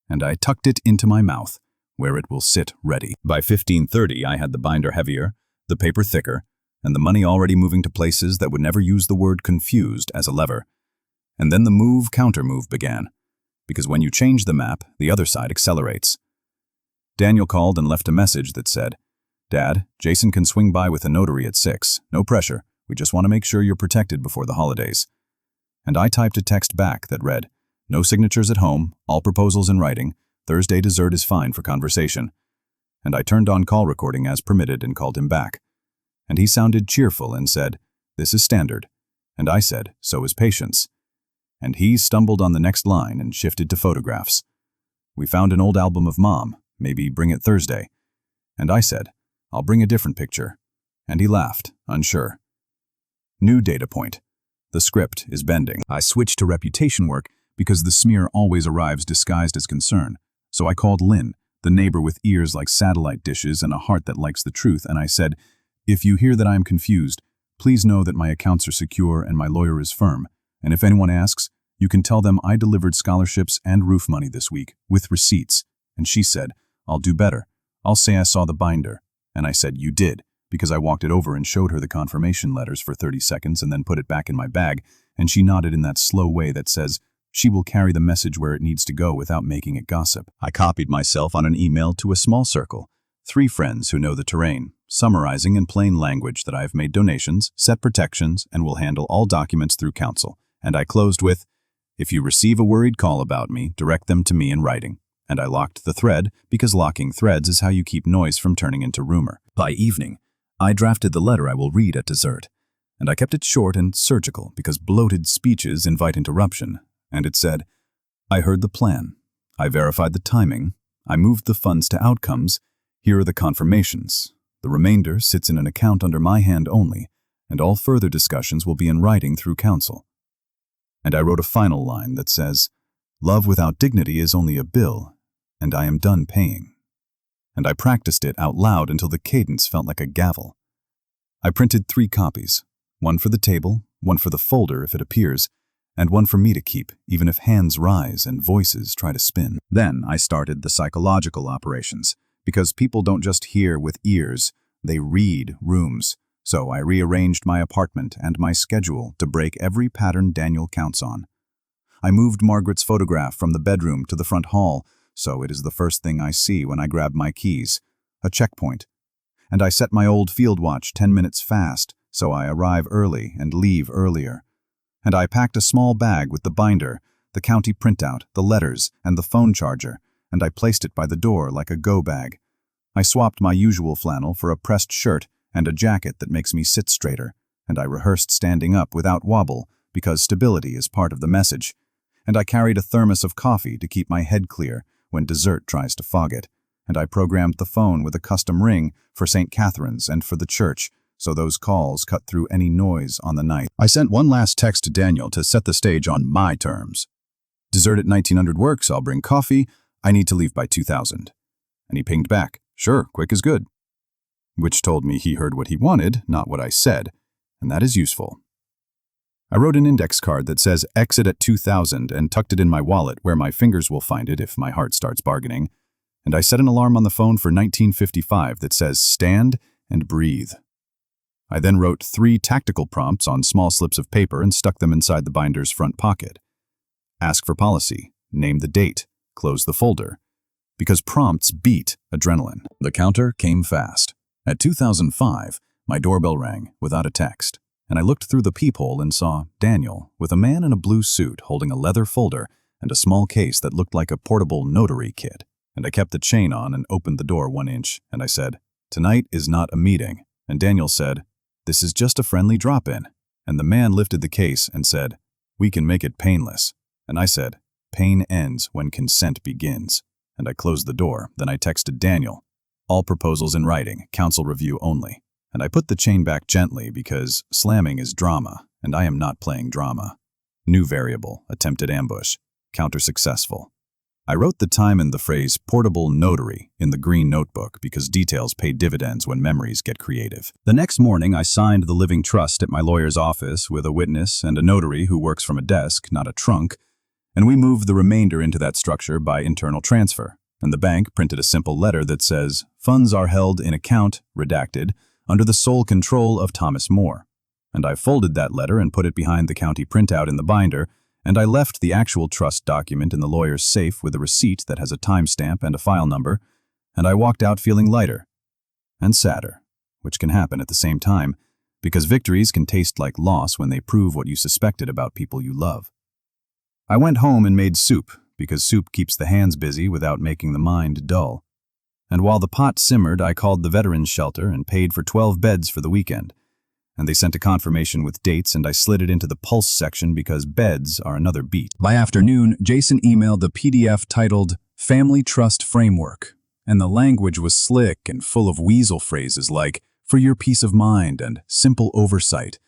And I tucked it into my mouth, where it will sit ready. By 15:30, I had the binder heavier, the paper thicker, and the money already moving to places that would never use the word confused as a lever. And then the move-counter-move began, because when you change the map, the other side accelerates. Daniel called and left a message that said, "Dad, Jason can swing by with a notary at 6. No pressure. We just want to make sure you're protected before the holidays." And I typed a text back that read, "No signatures at home, all proposals in writing. Thursday dessert is fine for conversation." And I turned on call recording as permitted and called him back. And he sounded cheerful and said, "This is standard." And I said, "So is patience." And he stumbled on the next line and shifted to photographs. We found an old album of Mom, maybe bring it Thursday. And I said, I'll bring a different picture. And he laughed, unsure. New data point. The script is bending. I switched to reputation work because the smear always arrives disguised as concern. So I called Lynn, the neighbor with ears like satellite dishes and a heart that likes the truth, and I said, "If you hear that I am confused, please know that my accounts are secure and my lawyer is firm. And if anyone asks, you can tell them I delivered scholarships and roof money this week, with receipts." And she said, "I'll do better. I'll say I saw the binder." And I said, "You did," because I walked it over and showed her the confirmation letters for 30 seconds and then put it back in my bag, and she nodded in that slow way that says, she will carry the message where it needs to go without making it gossip. I copied myself on an email to a small circle, 3 friends who know the terrain, summarizing in plain language that I have made donations, set protections, and will handle all documents through counsel. And I closed with, "If you receive a worried call about me, direct them to me in writing." And I locked the thread because locking threads is how you keep noise from turning into rumor. By evening, I drafted the letter I will read at dessert, and I kept it short and surgical because bloated speeches invite interruption. And it said, "I heard the plan. I verified the timing. I moved the funds to outcomes. Here are the confirmations. The remainder sits in an account under my hand only, and all further discussions will be in writing through counsel." And I wrote a final line that says, "Love without dignity is only a bill, and I am done paying." And I practiced it out loud until the cadence felt like a gavel. I printed 3 copies, one for the table, one for the folder if it appears, and one for me to keep, even if hands rise and voices try to spin. Then I started the psychological operations, because people don't just hear with ears, they read rooms. So I rearranged my apartment and my schedule to break every pattern Daniel counts on. I moved Margaret's photograph from the bedroom to the front hall, so it is the first thing I see when I grab my keys, a checkpoint. And I set my old field watch 10 minutes fast, so I arrive early and leave earlier. And I packed a small bag with the binder, the county printout, the letters, and the phone charger, and I placed it by the door like a go bag. I swapped my usual flannel for a pressed shirt and a jacket that makes me sit straighter, and I rehearsed standing up without wobble, because stability is part of the message. And I carried a thermos of coffee to keep my head clear when dessert tries to fog it, and I programmed the phone with a custom ring for St. Catherine's and for the church, so those calls cut through any noise on the night. I sent one last text to Daniel to set the stage on my terms. "Dessert at 1900 works, I'll bring coffee. I need to leave by 2000. And he pinged back, "Sure, quick is good." Which told me he heard what he wanted, not what I said, and that is useful. I wrote an index card that says exit at 2000 and tucked it in my wallet where my fingers will find it if my heart starts bargaining. And I set an alarm on the phone for 1955 that says stand and breathe. I then wrote 3 tactical prompts on small slips of paper and stuck them inside the binder's front pocket. Ask for policy, name the date, close the folder. Because prompts beat adrenaline. The counter came fast. At 2005, my doorbell rang without a text, and I looked through the peephole and saw Daniel with a man in a blue suit holding a leather folder and a small case that looked like a portable notary kit. And I kept the chain on and opened the door 1 inch, and I said, "Tonight is not a meeting." And Daniel said, "This is just a friendly drop-in." And the man lifted the case and said, "We can make it painless." And I said, "Pain ends when consent begins." And I closed the door. Then I texted Daniel, "All proposals in writing, counsel review only." And I put the chain back gently because slamming is drama, and I am not playing drama. New variable, attempted ambush, counter successful. I wrote the time and the phrase portable notary in the green notebook because details pay dividends when memories get creative. The next morning, I signed the living trust at my lawyer's office with a witness and a notary who works from a desk, not a trunk, and we moved the remainder into that structure by internal transfer. And the bank printed a simple letter that says, "Funds are held in account, redacted, under the sole control of Thomas Moore." And I folded that letter and put it behind the county printout in the binder, and I left the actual trust document in the lawyer's safe with a receipt that has a timestamp and a file number, and I walked out feeling lighter and sadder, which can happen at the same time, because victories can taste like loss when they prove what you suspected about people you love. I went home and made soup, because soup keeps the hands busy without making the mind dull. And while the pot simmered, I called the veterans shelter and paid for 12 beds for the weekend. And they sent a confirmation with dates, and I slid it into the pulse section because beds are another beat. By afternoon, Jason emailed the PDF titled Family Trust Framework, and the language was slick and full of weasel phrases like, "for your peace of mind" and "simple oversight."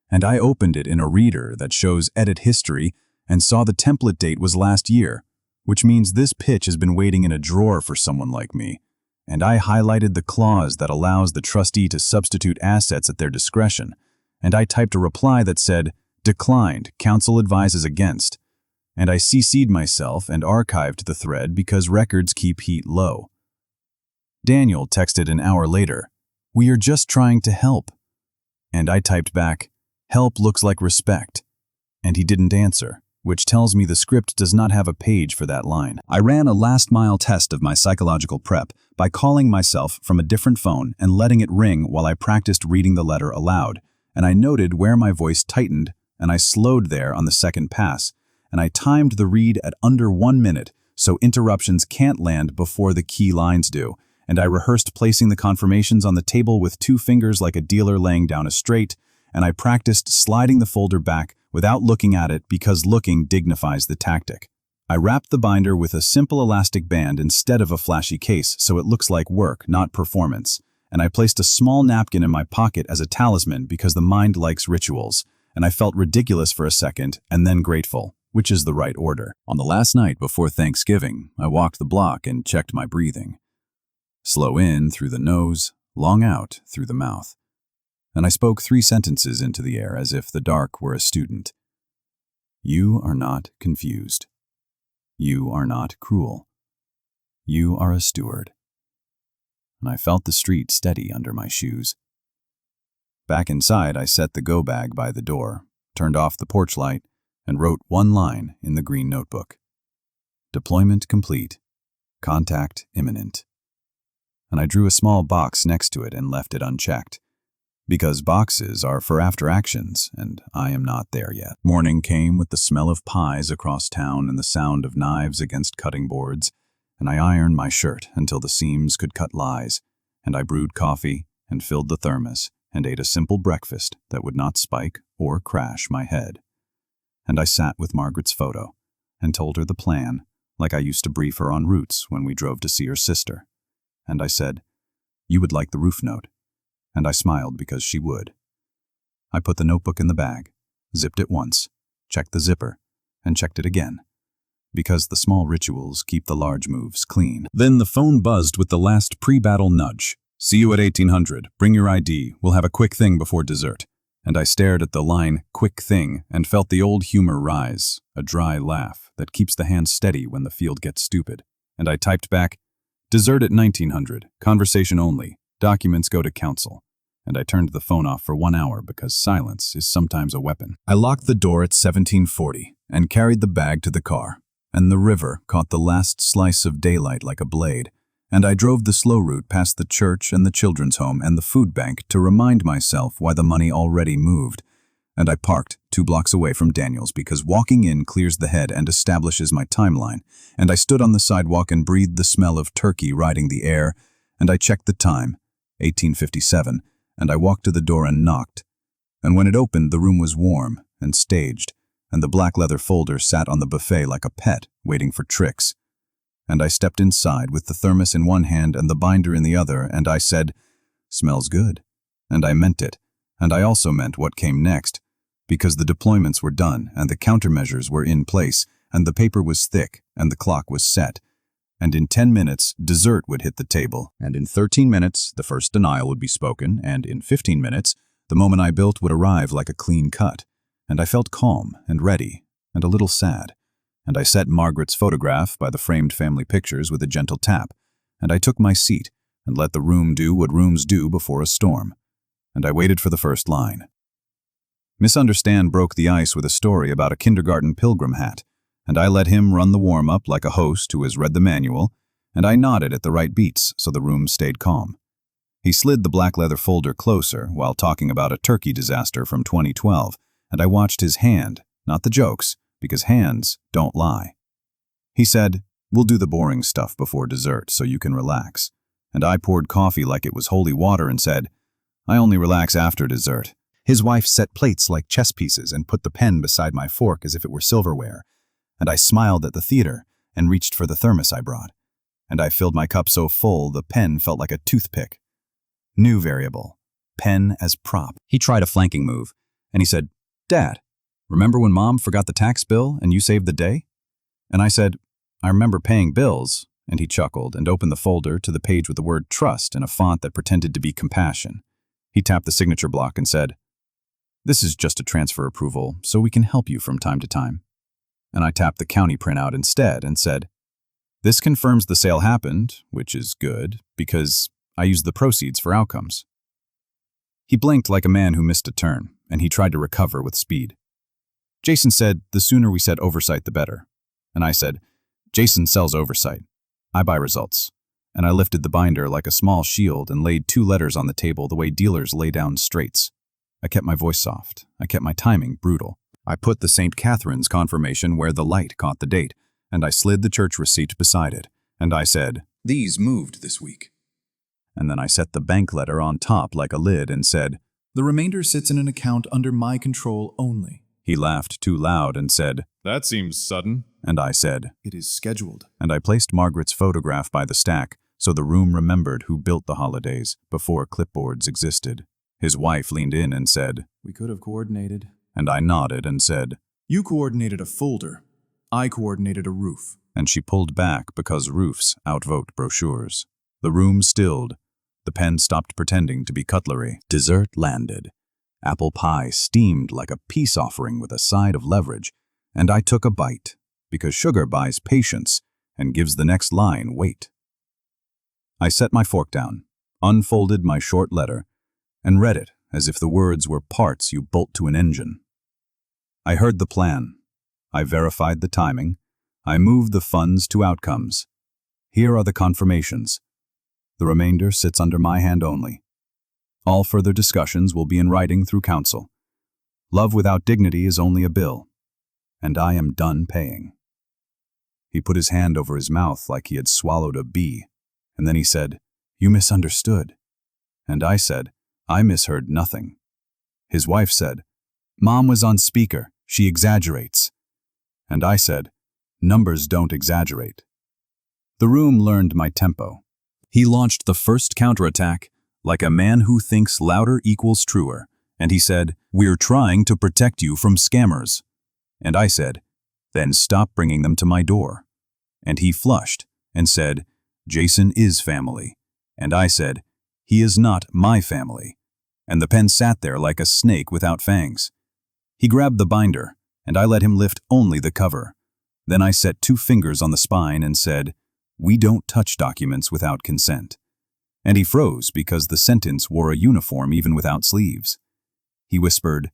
And I opened it in a reader that shows edit history and saw the template date was last year, which means this pitch has been waiting in a drawer for someone like me. And I highlighted the clause that allows the trustee to substitute assets at their discretion, and I typed a reply that said, "Declined, counsel advises against." And I CC'd myself and archived the thread because records keep heat low. Daniel texted an hour later, "We are just trying to help." And I typed back, "Help looks like respect." And he didn't answer, which tells me the script does not have a page for that line. I ran a last-mile test of my psychological prep by calling myself from a different phone and letting it ring while I practiced reading the letter aloud, and I noted where my voice tightened, and I slowed there on the second pass, and I timed the read at under 1 minute so interruptions can't land before the key lines do, and I rehearsed placing the confirmations on the table with 2 fingers like a dealer laying down a straight, and I practiced sliding the folder back without looking at it because looking dignifies the tactic. I wrapped the binder with a simple elastic band instead of a flashy case so it looks like work, not performance, and I placed a small napkin in my pocket as a talisman because the mind likes rituals, and I felt ridiculous for a second and then grateful, which is the right order. On the last night before Thanksgiving, I walked the block and checked my breathing. Slow in through the nose, long out through the mouth. And I spoke 3 sentences into the air as if the dark were a student. You are not confused. You are not cruel. You are a steward. And I felt the street steady under my shoes. Back inside, I set the go bag by the door, turned off the porch light, and wrote 1 line in the green notebook. Deployment complete. Contact imminent. And I drew a small box next to it and left it unchecked. Because boxes are for after actions, and I am not there yet. Morning came with the smell of pies across town and the sound of knives against cutting boards, and I ironed my shirt until the seams could cut lies, and I brewed coffee and filled the thermos and ate a simple breakfast that would not spike or crash my head. And I sat with Margaret's photo and told her the plan, like I used to brief her on routes when we drove to see her sister. And I said, "You would like the roof note." And I smiled because she would. I put the notebook in the bag, zipped it once, checked the zipper, and checked it again, because the small rituals keep the large moves clean. Then the phone buzzed with the last pre-battle nudge. "See you at 1800. Bring your ID. We'll have a quick thing before dessert." And I stared at the line, "quick thing," and felt the old humor rise, a dry laugh that keeps the hand steady when the field gets stupid. And I typed back, "Dessert at 1900. Conversation only. Documents go to counsel." And I turned the phone off for 1 hour because silence is sometimes a weapon. I locked the door at 1740 and carried the bag to the car, and the river caught the last slice of daylight like a blade, and I drove the slow route past the church and the children's home and the food bank to remind myself why the money already moved. And I parked 2 blocks away from Daniel's because walking in clears the head and establishes my timeline, and I stood on the sidewalk and breathed the smell of turkey riding the air, and I checked the time, 1857, and I walked to the door and knocked. And when it opened, the room was warm and staged, and the black leather folder sat on the buffet like a pet, waiting for tricks. And I stepped inside with the thermos in one hand and the binder in the other, and I said, "Smells good." And I meant it, and I also meant what came next, because the deployments were done, and the countermeasures were in place, and the paper was thick, and the clock was set. And in 10 minutes, dessert would hit the table, and in 13 minutes, the first denial would be spoken, and in 15 minutes, the moment I built would arrive like a clean cut. And I felt calm and ready, and a little sad. And I set Margaret's photograph by the framed family pictures with a gentle tap, and I took my seat and let the room do what rooms do before a storm. And I waited for the first line. Misunderstand broke the ice with a story about a kindergarten pilgrim hat, and I let him run the warm-up like a host who has read the manual, and I nodded at the right beats so the room stayed calm. He slid the black leather folder closer while talking about a turkey disaster from 2012, and I watched his hand, not the jokes, because hands don't lie. He said, "We'll do the boring stuff before dessert so you can relax." And I poured coffee like it was holy water and said, "I only relax after dessert." His wife set plates like chess pieces and put the pen beside my fork as if it were silverware. And I smiled at the theater and reached for the thermos I brought. and I filled my cup so full the pen felt like a toothpick. New variable. Pen as prop. He tried a flanking move, and he said, "Dad, remember when Mom forgot the tax bill and you saved the day?" And I said, "I remember paying bills," and he chuckled and opened the folder to the page with the word trust in a font that pretended to be compassion. He tapped the signature block and said, "This is just a transfer approval, so we can help you from time to time." And I tapped the county printout instead and said, "This confirms the sale happened, which is good, because I used the proceeds for outcomes." He blinked like a man who missed a turn, and he tried to recover with speed. Jason said, "The sooner we set oversight, the better." And I said, "Jason sells oversight. I buy results." And I lifted the binder like a small shield and laid 2 letters on the table the way dealers lay down straights. I kept my voice soft. I kept my timing brutal. I put the St. Catherine's confirmation where the light caught the date, and I slid the church receipt beside it. And I said, "These moved this week." And then I set the bank letter on top like a lid and said, "The remainder sits in an account under my control only." He laughed too loud and said, "That seems sudden." And I said, "It is scheduled." And I placed Margaret's photograph by the stack so the room remembered who built the holidays before clipboards existed. His wife leaned in and said, "We could have coordinated." And I nodded and said, "You coordinated a folder. I coordinated a roof." And she pulled back because roofs outvote brochures. The room stilled. The pen stopped pretending to be cutlery. Dessert landed. Apple pie steamed like a peace offering with a side of leverage, and I took a bite, because sugar buys patience and gives the next line weight. I set my fork down, unfolded my short letter, and read it as if the words were parts you bolt to an engine. I heard the plan. I verified the timing. I moved the funds to outcomes. Here are the confirmations. The remainder sits under my hand only. All further discussions will be in writing through counsel. Love without dignity is only a bill, and I am done paying. He put his hand over his mouth like he had swallowed a bee, and then he said, "You misunderstood." And I said, "I misheard nothing." His wife said, "Mom was on speaker. She exaggerates." And I said, "Numbers don't exaggerate." The room learned my tempo. He launched the first counterattack like a man who thinks louder equals truer, and he said, "We're trying to protect you from scammers." And I said, "Then stop bringing them to my door." And he flushed and said, "Jason is family." And I said, "He is not my family." And the pen sat there like a snake without fangs. He grabbed the binder, and I let him lift only the cover. Then I set 2 fingers on the spine and said, "We don't touch documents without consent." And he froze because the sentence wore a uniform even without sleeves. He whispered,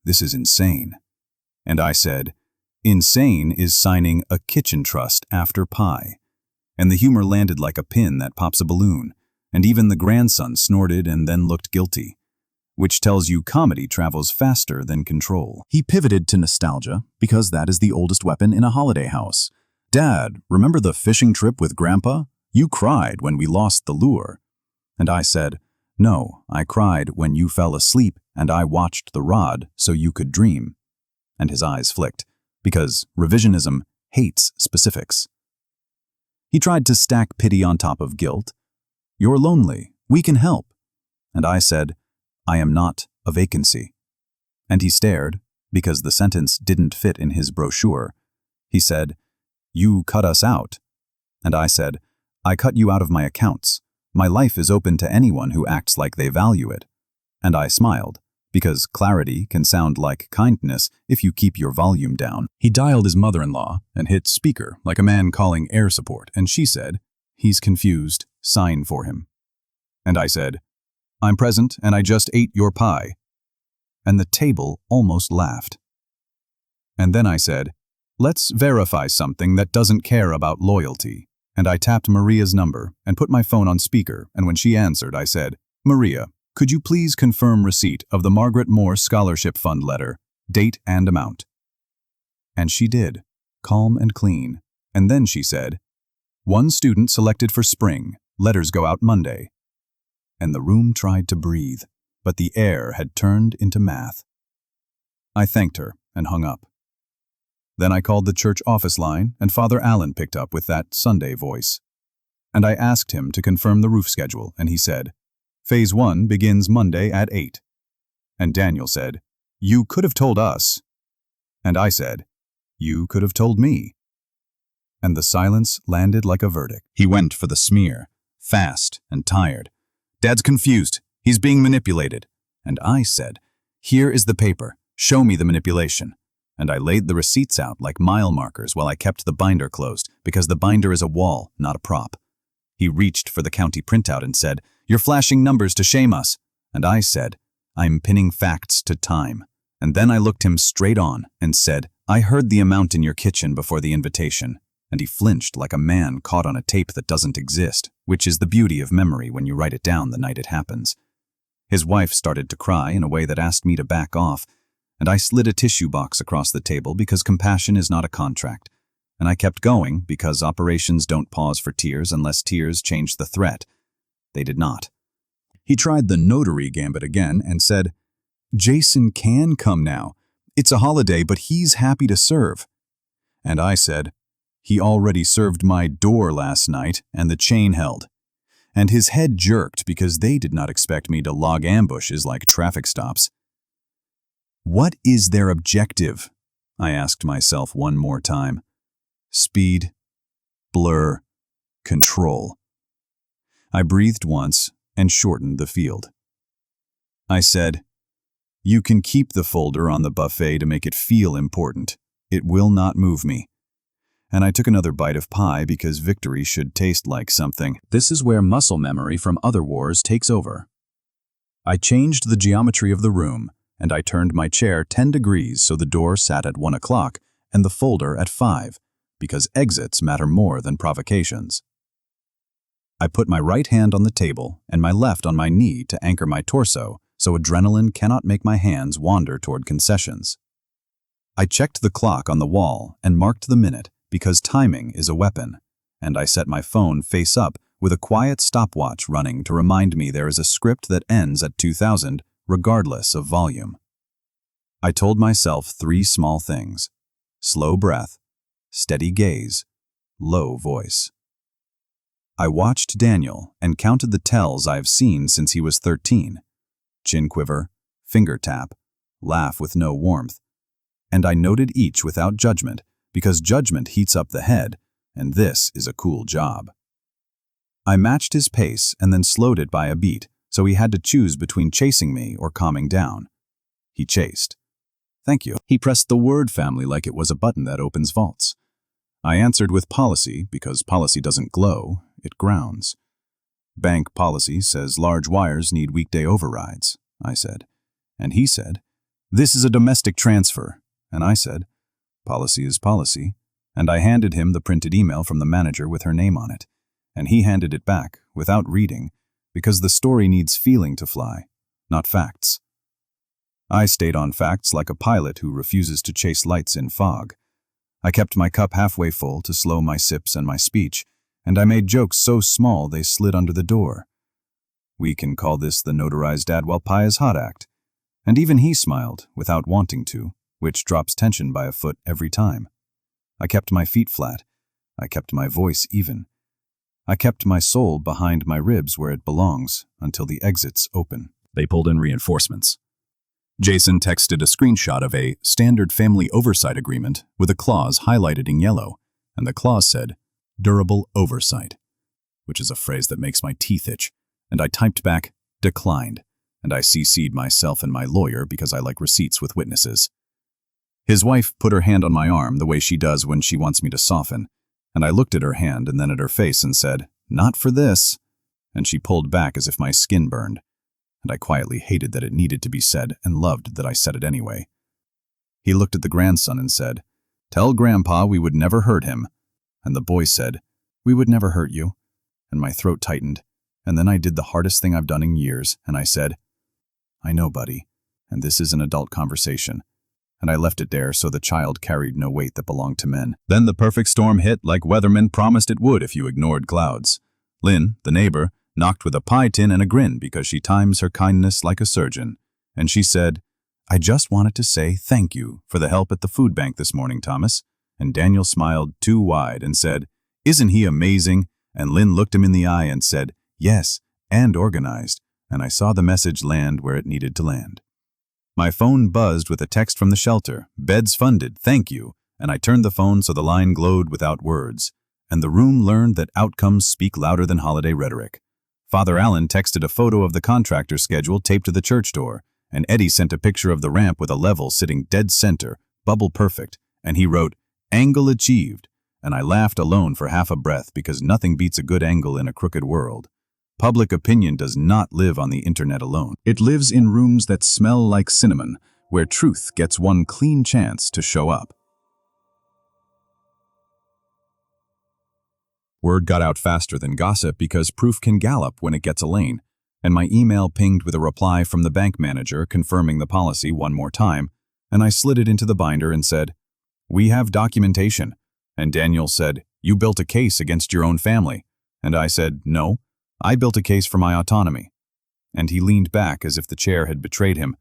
"This is insane." And I said, "Insane is signing a kitchen trust after pie." And the humor landed like a pin that pops a balloon, and even the grandson snorted and then looked guilty, which tells you comedy travels faster than control. He pivoted to nostalgia because that is the oldest weapon in a holiday house. "Dad, remember the fishing trip with Grandpa? You cried when we lost the lure." And I said, "No, I cried when you fell asleep and I watched the rod so you could dream." And his eyes flicked, because revisionism hates specifics. He tried to stack pity on top of guilt. "You're lonely. We can help." And I said, "I am not a vacancy." And he stared, because the sentence didn't fit in his brochure. He said, "You cut us out." And I said, "I cut you out of my accounts. My life is open to anyone who acts like they value it." And I smiled, because clarity can sound like kindness if you keep your volume down. He dialed his mother-in-law and hit speaker like a man calling air support, and she said, "He's confused. Sign for him." And I said, "I'm present and I just ate your pie." And the table almost laughed. And then I said, "Let's verify something that doesn't care about loyalty." And I tapped Maria's number and put my phone on speaker, and when she answered, I said, "Maria, could you please confirm receipt of the Margaret Moore Scholarship Fund letter, date and amount?" And she did, calm and clean. And then she said, "1 student selected for spring. Letters go out Monday." And the room tried to breathe, but the air had turned into math. I thanked her and hung up. Then I called the church office line, and Father Allen picked up with that Sunday voice. And I asked him to confirm the roof schedule, and he said, Phase 1 begins Monday at 8. And Daniel said, You could have told us. And I said, You could have told me. And the silence landed like a verdict. He went for the smear, fast and tired. Dad's confused. He's being manipulated. And I said, Here is the paper. Show me the manipulation. And I laid the receipts out like mile markers while I kept the binder closed, because the binder is a wall, not a prop. He reached for the county printout and said, You're flashing numbers to shame us. And I said, I'm pinning facts to time. And then I looked him straight on and said, I heard the amount in your kitchen before the invitation. And he flinched like a man caught on a tape that doesn't exist, which is the beauty of memory when you write it down the night it happens. His wife started to cry in a way that asked me to back off, and I slid a tissue box across the table because compassion is not a contract. And I kept going because operations don't pause for tears unless tears change the threat. They did not. He tried the notary gambit again and said, Jason can come now. It's a holiday, but he's happy to serve. And I said, He already served my door last night, and the chain held. And his head jerked because they did not expect me to log ambushes like traffic stops. What is their objective? I asked myself one more time. Speed, blur, control. I breathed once and shortened the field. I said, You can keep the folder on the buffet to make it feel important. It will not move me. And I took another bite of pie because victory should taste like something. This is where muscle memory from other wars takes over. I changed the geometry of the room, and I turned my chair 10 degrees so the door sat at 1 o'clock and the folder at 5, because exits matter more than provocations. I put my right hand on the table and my left on my knee to anchor my torso so adrenaline cannot make my hands wander toward concessions. I checked the clock on the wall and marked the minute, because timing is a weapon, and I set my phone face up with a quiet stopwatch running to remind me there is a script that ends at 2000 regardless of volume. I told myself 3 small things: slow breath, steady gaze, low voice. I watched Daniel and counted the tells I've seen since he was 13. Chin quiver, finger tap, laugh with no warmth. And I noted each without judgment, because judgment heats up the head, and this is a cool job. I matched his pace and then slowed it by a beat, so he had to choose between chasing me or calming down. He chased. Thank you. He pressed the word family like it was a button that opens vaults. I answered with policy, because policy doesn't glow, it grounds. Bank policy says large wires need weekday overrides, I said. And he said, This is a domestic transfer. And I said, Policy is policy. And I handed him the printed email from the manager with her name on it. And he handed it back, without reading, because the story needs feeling to fly, not facts. I stayed on facts like a pilot who refuses to chase lights in fog. I kept my cup halfway full to slow my sips and my speech, and I made jokes so small they slid under the door. We can call this the Notarize Dad While Pie is Hot act. And even he smiled, without wanting to, which drops tension by a foot every time. I kept my feet flat. I kept my voice even. I kept my soul behind my ribs where it belongs until the exits open. They pulled in reinforcements. Jason texted a screenshot of a standard family oversight agreement with a clause highlighted in yellow, and the clause said, Durable oversight, which is a phrase that makes my teeth itch, and I typed back, declined, and I CC'd myself and my lawyer because I like receipts with witnesses. His wife put her hand on my arm the way she does when she wants me to soften, and I looked at her hand and then at her face and said, Not for this, and she pulled back as if my skin burned, and I quietly hated that it needed to be said and loved that I said it anyway. He looked at the grandson and said, Tell Grandpa we would never hurt him, and the boy said, We would never hurt you, and my throat tightened, and then I did the hardest thing I've done in years, and I said, I know, buddy, and this is an adult conversation. And I left it there so the child carried no weight that belonged to men. Then the perfect storm hit like weathermen promised it would if you ignored clouds. Lynn, the neighbor, knocked with a pie tin and a grin because she times her kindness like a surgeon. And she said, I just wanted to say thank you for the help at the food bank this morning, Thomas. And Daniel smiled too wide and said, Isn't he amazing? And Lynn looked him in the eye and said, "Yes, and organized," and I saw the message land where it needed to land. My phone buzzed with a text from the shelter, "Beds funded, thank you," and I turned the phone so the line glowed without words, and the room learned that outcomes speak louder than holiday rhetoric. Father Allen texted a photo of the contractor's schedule taped to the church door, and Eddie sent a picture of the ramp with a level sitting dead center, bubble perfect, and he wrote, "Angle achieved," and I laughed alone for half a breath because nothing beats a good angle in a crooked world. Public opinion does not live on the internet alone. It lives in rooms that smell like cinnamon, where truth gets one clean chance to show up. Word got out faster than gossip because proof can gallop when it gets a lane, and my email pinged with a reply from the bank manager confirming the policy one more time, and I slid it into the binder and said, "We have documentation." And Daniel said, "You built a case against your own family." And I said, "No, I built a case for my autonomy." And he leaned back as if the chair had betrayed him,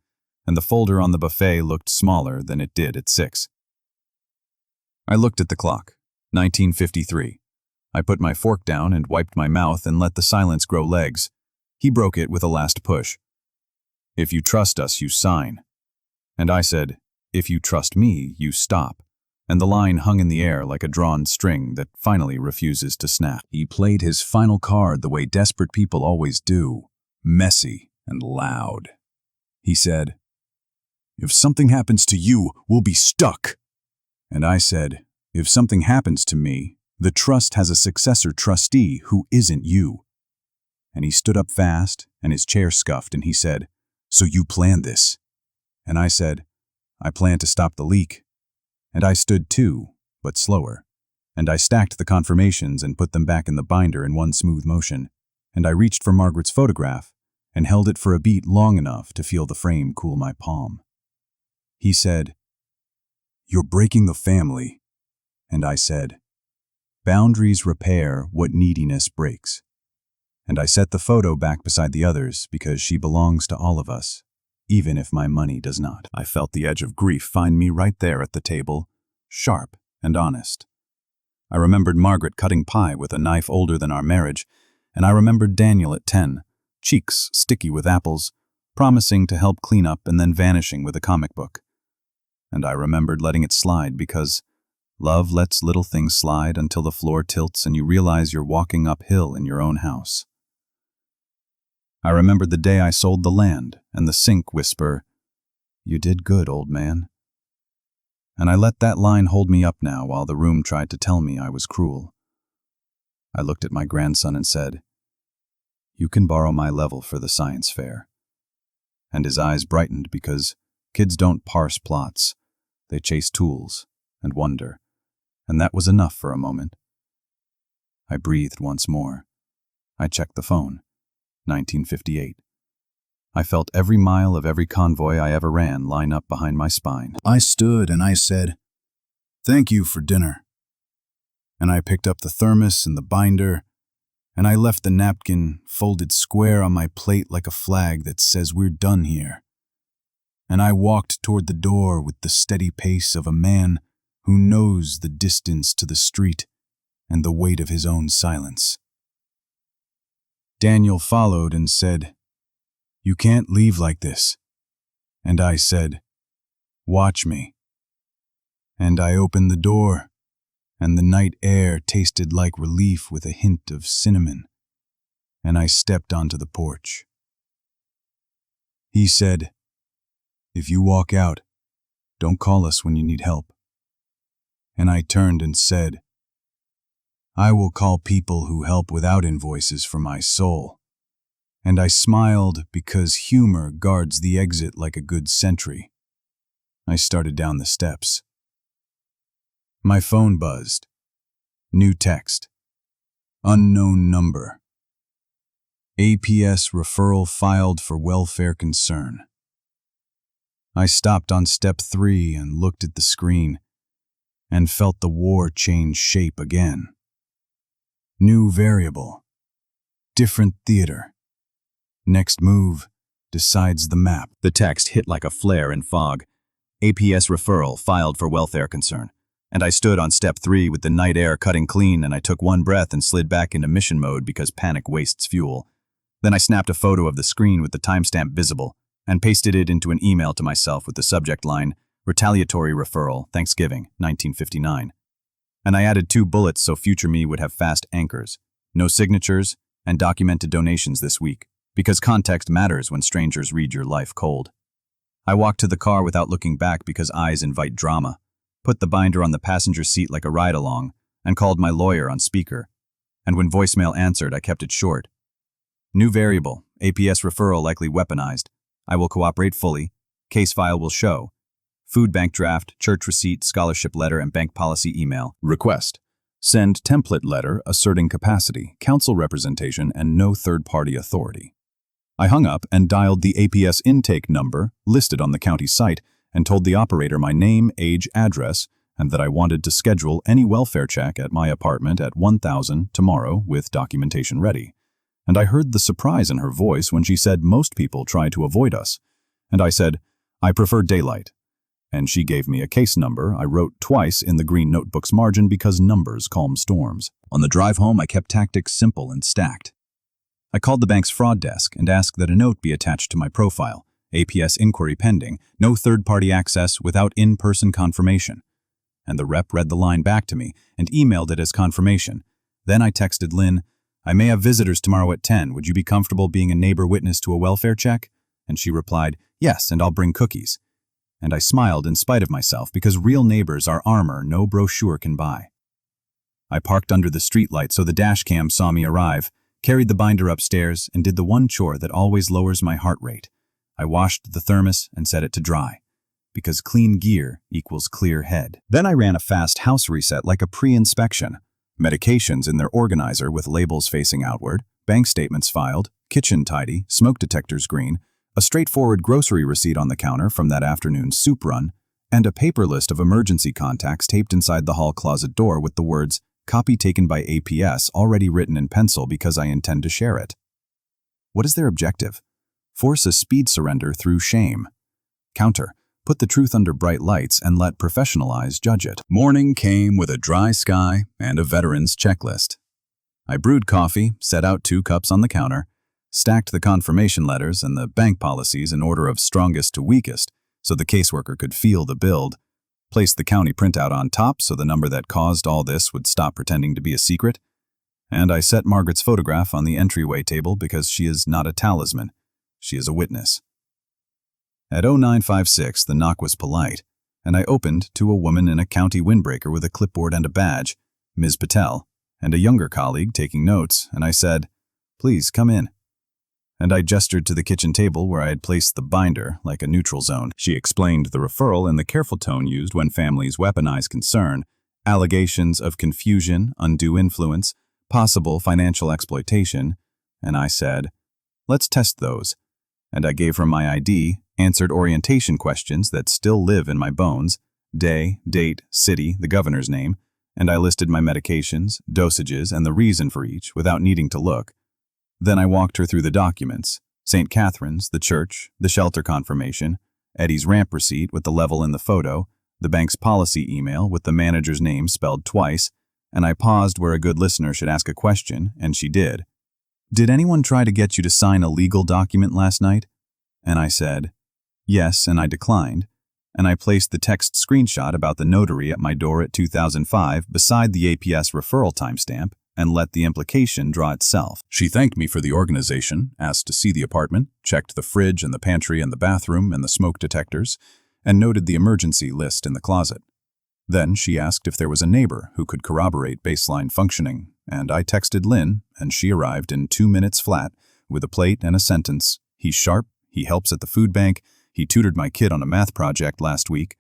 and the folder on the buffet looked smaller than it did at 6. I looked at the clock, 19:53. I put my fork down and wiped my mouth and let the silence grow legs. He broke it with a last push. "If you trust us, you sign." And I said, "If you trust me, you stop." And the line hung in the air like a drawn string that finally refuses to snap. He played his final card the way desperate people always do, messy and loud. He said, "If something happens to you, we'll be stuck." And I said, "If something happens to me, the trust has a successor trustee who isn't you." And he stood up fast, and his chair scuffed, and he said, "So you planned this?" And I said, "I plan to stop the leak." And I stood too, but slower. And I stacked the confirmations and put them back in the binder in one smooth motion. And I reached for Margaret's photograph and held it for a beat long enough to feel the frame cool my palm. He said, "You're breaking the family." And I said, "Boundaries repair what neediness breaks." And I set the photo back beside the others because she belongs to all of us, even if my money does not. I felt the edge of grief find me right there at the table, sharp and honest. I remembered Margaret cutting pie with a knife older than our marriage, and I remembered Daniel at 10, cheeks sticky with apples, promising to help clean up and then vanishing with a comic book. And I remembered letting it slide because love lets little things slide until the floor tilts and you realize you're walking uphill in your own house. I remembered the day I sold the land and the sink whisper, "You did good, old man." And I let that line hold me up now while the room tried to tell me I was cruel. I looked at my grandson and said, "You can borrow my level for the science fair." And his eyes brightened because kids don't parse plots. They chase tools and wonder. And that was enough for a moment. I breathed once more. I checked the phone. 1958. I felt every mile of every convoy I ever ran line up behind my spine. I stood and I said, "Thank you for dinner." And I picked up the thermos and the binder, and I left the napkin folded square on my plate like a flag that says we're done here. And I walked toward the door with the steady pace of a man who knows the distance to the street and the weight of his own silence. Daniel followed and said, "You can't leave like this." And I said, "Watch me." And I opened the door, and the night air tasted like relief with a hint of cinnamon, and I stepped onto the porch. He said, "If you walk out, don't call us when you need help." And I turned and said, "I will call people who help without invoices for my soul." And I smiled because humor guards the exit like a good sentry. I started down the steps. My phone buzzed. New text. Unknown number. APS referral filed for welfare concern. I stopped on step 3 and looked at the screen and felt the war change shape again. New variable. Different theater. Next move decides the map. The text hit like a flare in fog. APS referral filed for welfare concern. And I stood on step 3 with the night air cutting clean, and I took one breath and slid back into mission mode because panic wastes fuel. Then I snapped a photo of the screen with the timestamp visible and pasted it into an email to myself with the subject line, Retaliatory Referral, Thanksgiving, 1959. And I added 2 bullets so future me would have fast anchors, no signatures, and documented donations this week, because context matters when strangers read your life cold. I walked to the car without looking back because eyes invite drama, put the binder on the passenger seat like a ride-along, and called my lawyer on speaker. And when voicemail answered, I kept it short. New variable, APS referral likely weaponized. I will cooperate fully. Case file will show. Food bank draft, church receipt, scholarship letter, and bank policy email. Request. Send template letter asserting capacity, counsel representation, and no third-party authority. I hung up and dialed the APS intake number listed on the county site and told the operator my name, age, address, and that I wanted to schedule any welfare check at my apartment at 1000 tomorrow with documentation ready. And I heard the surprise in her voice when she said most people try to avoid us. And I said, I prefer daylight. And she gave me a case number I wrote twice in the green notebook's margin because numbers calm storms. On the drive home, I kept tactics simple and stacked. I called the bank's fraud desk and asked that a note be attached to my profile. APS inquiry pending, no third-party access without in-person confirmation. And the rep read the line back to me and emailed it as confirmation. Then I texted Lynn, I may have visitors tomorrow at 10. Would you be comfortable being a neighbor witness to a welfare check? And she replied, yes, and I'll bring cookies. And I smiled in spite of myself because real neighbors are armor no brochure can buy. I parked under the streetlight so the dash cam saw me arrive, carried the binder upstairs, and did the one chore that always lowers my heart rate. I washed the thermos and set it to dry, because clean gear equals clear head. Then I ran a fast house reset like a pre-inspection. Medications in their organizer with labels facing outward, bank statements filed, kitchen tidy, smoke detectors green, a straightforward grocery receipt on the counter from that afternoon's soup run, and a paper list of emergency contacts taped inside the hall closet door with the words, copy taken by APS, already written in pencil because I intend to share it. What is their objective? Force a speed surrender through shame. Counter. Put the truth under bright lights and let professionalize judge it. Morning came with a dry sky and a veteran's checklist. I brewed coffee, set out 2 cups on the counter, stacked the confirmation letters and the bank policies in order of strongest to weakest so the caseworker could feel the build, placed the county printout on top so the number that caused all this would stop pretending to be a secret, and I set Margaret's photograph on the entryway table because she is not a talisman. She is a witness. At 0956, the knock was polite, and I opened to a woman in a county windbreaker with a clipboard and a badge, Ms. Patel, and a younger colleague taking notes, and I said, please come in. And I gestured to the kitchen table where I had placed the binder like a neutral zone. She explained the referral in the careful tone used when families weaponize concern, allegations of confusion, undue influence, possible financial exploitation, and I said, let's test those. And I gave her my ID, answered orientation questions that still live in my bones, day, date, city, the governor's name, and I listed my medications, dosages, and the reason for each without needing to look. Then I walked her through the documents, St. Catherine's, the church, the shelter confirmation, Eddie's ramp receipt with the level in the photo, the bank's policy email with the manager's name spelled twice, and I paused where a good listener should ask a question, and she did. Did anyone try to get you to sign a legal document last night? And I said, yes, and I declined. And I placed the text screenshot about the notary at my door at 2005 beside the APS referral timestamp and let the implication draw itself. She thanked me for the organization, asked to see the apartment, checked the fridge and the pantry and the bathroom and the smoke detectors, and noted the emergency list in the closet. Then she asked if there was a neighbor who could corroborate baseline functioning, and I texted Lynn, and she arrived in 2 minutes flat with a plate and a sentence. He's sharp, he helps at the food bank, he tutored my kid on a math project last week.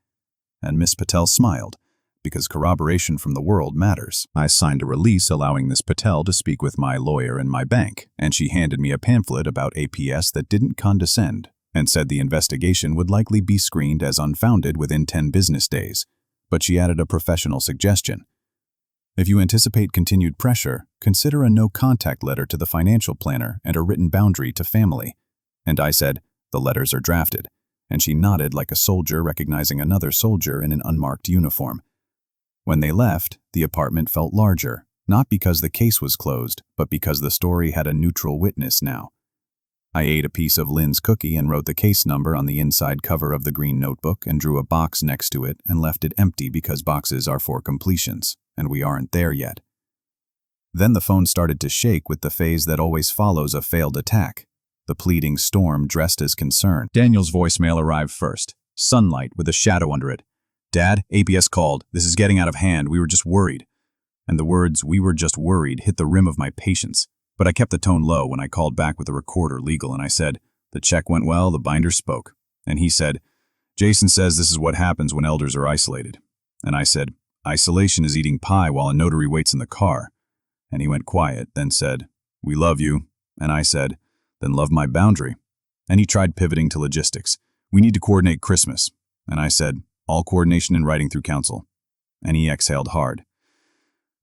And Miss Patel smiled, because corroboration from the world matters. I signed a release allowing Miss Patel to speak with my lawyer and my bank, and she handed me a pamphlet about APS that didn't condescend, and said the investigation would likely be screened as unfounded within 10 business days. But she added a professional suggestion. If you anticipate continued pressure, consider a no-contact letter to the financial planner and a written boundary to family. And I said, the letters are drafted. And she nodded like a soldier recognizing another soldier in an unmarked uniform. When they left, the apartment felt larger, not because the case was closed, but because the story had a neutral witness now. I ate a piece of Lynn's cookie and wrote the case number on the inside cover of the green notebook and drew a box next to it and left it empty because boxes are for completions, and we aren't there yet. Then the phone started to shake with the phase that always follows a failed attack, the pleading storm dressed as concern. Daniel's voicemail arrived first, sunlight with a shadow under it. "Dad, APS called. This is getting out of hand. We were just worried." And the words, "we were just worried," hit the rim of my patience. But I kept the tone low when I called back with the recorder legal and I said, "The check went well, the binder spoke." And he said, "Jason says this is what happens when elders are isolated." And I said, "Isolation is eating pie while a notary waits in the car." And he went quiet, then said, "We love you." And I said, "Then love my boundary." And he tried pivoting to logistics. "We need to coordinate Christmas." And I said, "All coordination in writing through counsel." And he exhaled hard.